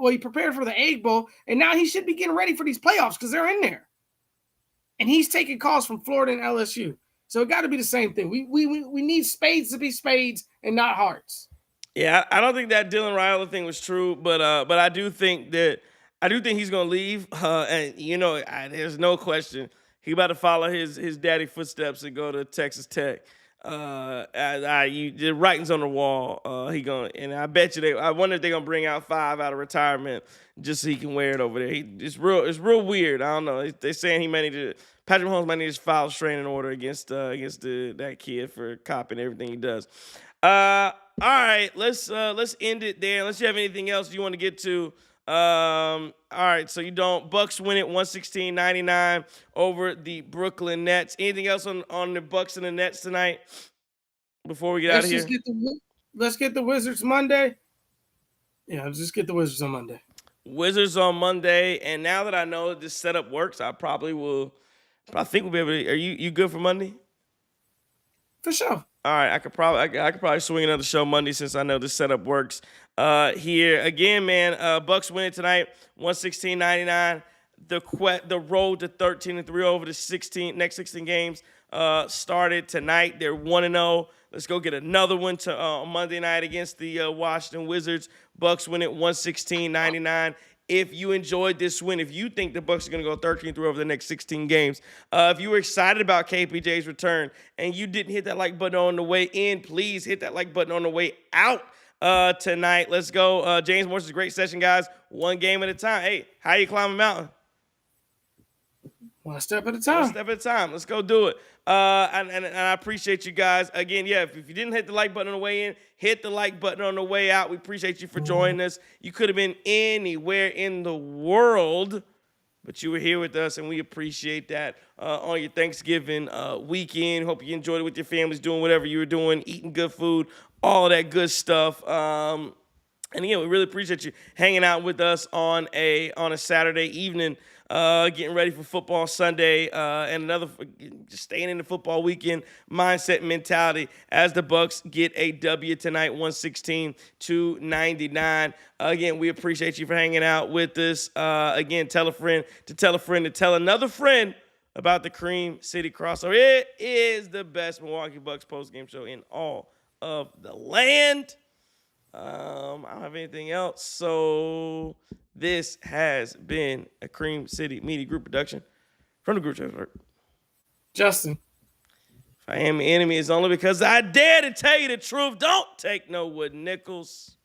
he prepared for the Egg Bowl, and now he should be getting ready for these playoffs because they're in there. And he's taking calls from Florida and LSU. So it got to be the same thing. We need spades to be spades and not hearts. Yeah, I don't think that Dylan Riley thing was true, but I do think he's gonna leave. And there's no question he about to follow his daddy footsteps and go to Texas Tech. The writing's on the wall. And I bet you I wonder if they're gonna bring out 5 out of retirement just so he can wear it over there. It's real weird. I don't know. They're saying Patrick Mahomes might need to file a restraining order against that kid for copying everything he does. All right, let's end it there. Unless you have anything else you want to get to. All right, so you don't. Bucks win it 116-99 over the Brooklyn Nets. Anything else on the Bucks and the Nets tonight before we get out of here? Let's get the Wizards Monday. Yeah, let's just get the Wizards on Monday. Wizards on Monday, and now that I know this setup works, I think we'll be able to. Are you good for Monday? For sure. All right, I could probably swing another show Monday since I know this setup works. Here again, man. Bucks winning tonight, 116-99. The road to 13-3 over the next 16 games started tonight. They're 1-0. Let's go get another one on Monday night against the Washington Wizards. Bucks win it 116-99. If you enjoyed this win, if you think the Bucks are going to go 13-3 over the next 16 games, if you were excited about KPJ's return and you didn't hit that like button on the way in, please hit that like button on the way out tonight. Let's go. James Morrison's great session, guys. One game at a time. Hey, how you climb a mountain? One step at a time. One step at a time. Let's go do it. And I appreciate you guys. Again, yeah, if you didn't hit the like button on the way in, hit the like button on the way out. We appreciate you for joining us. You could have been anywhere in the world, but you were here with us, and we appreciate that on your Thanksgiving weekend. Hope you enjoyed it with your families, doing whatever you were doing, eating good food, all that good stuff. And again, we really appreciate you hanging out with us on a Saturday evening, getting ready for football Sunday, and just staying in the football weekend mindset and mentality as the Bucks get a W tonight, 116-99. Again, we appreciate you for hanging out with us. Again, tell a friend to tell a friend to tell another friend about the Cream City Crossover. It is the best Milwaukee Bucks postgame show in all of the land. I don't have anything else. So this has been a Cream City Media Group production from the Group Chat. Justin. If I am the enemy, it's only because I dare to tell you the truth. Don't take no wooden nickels.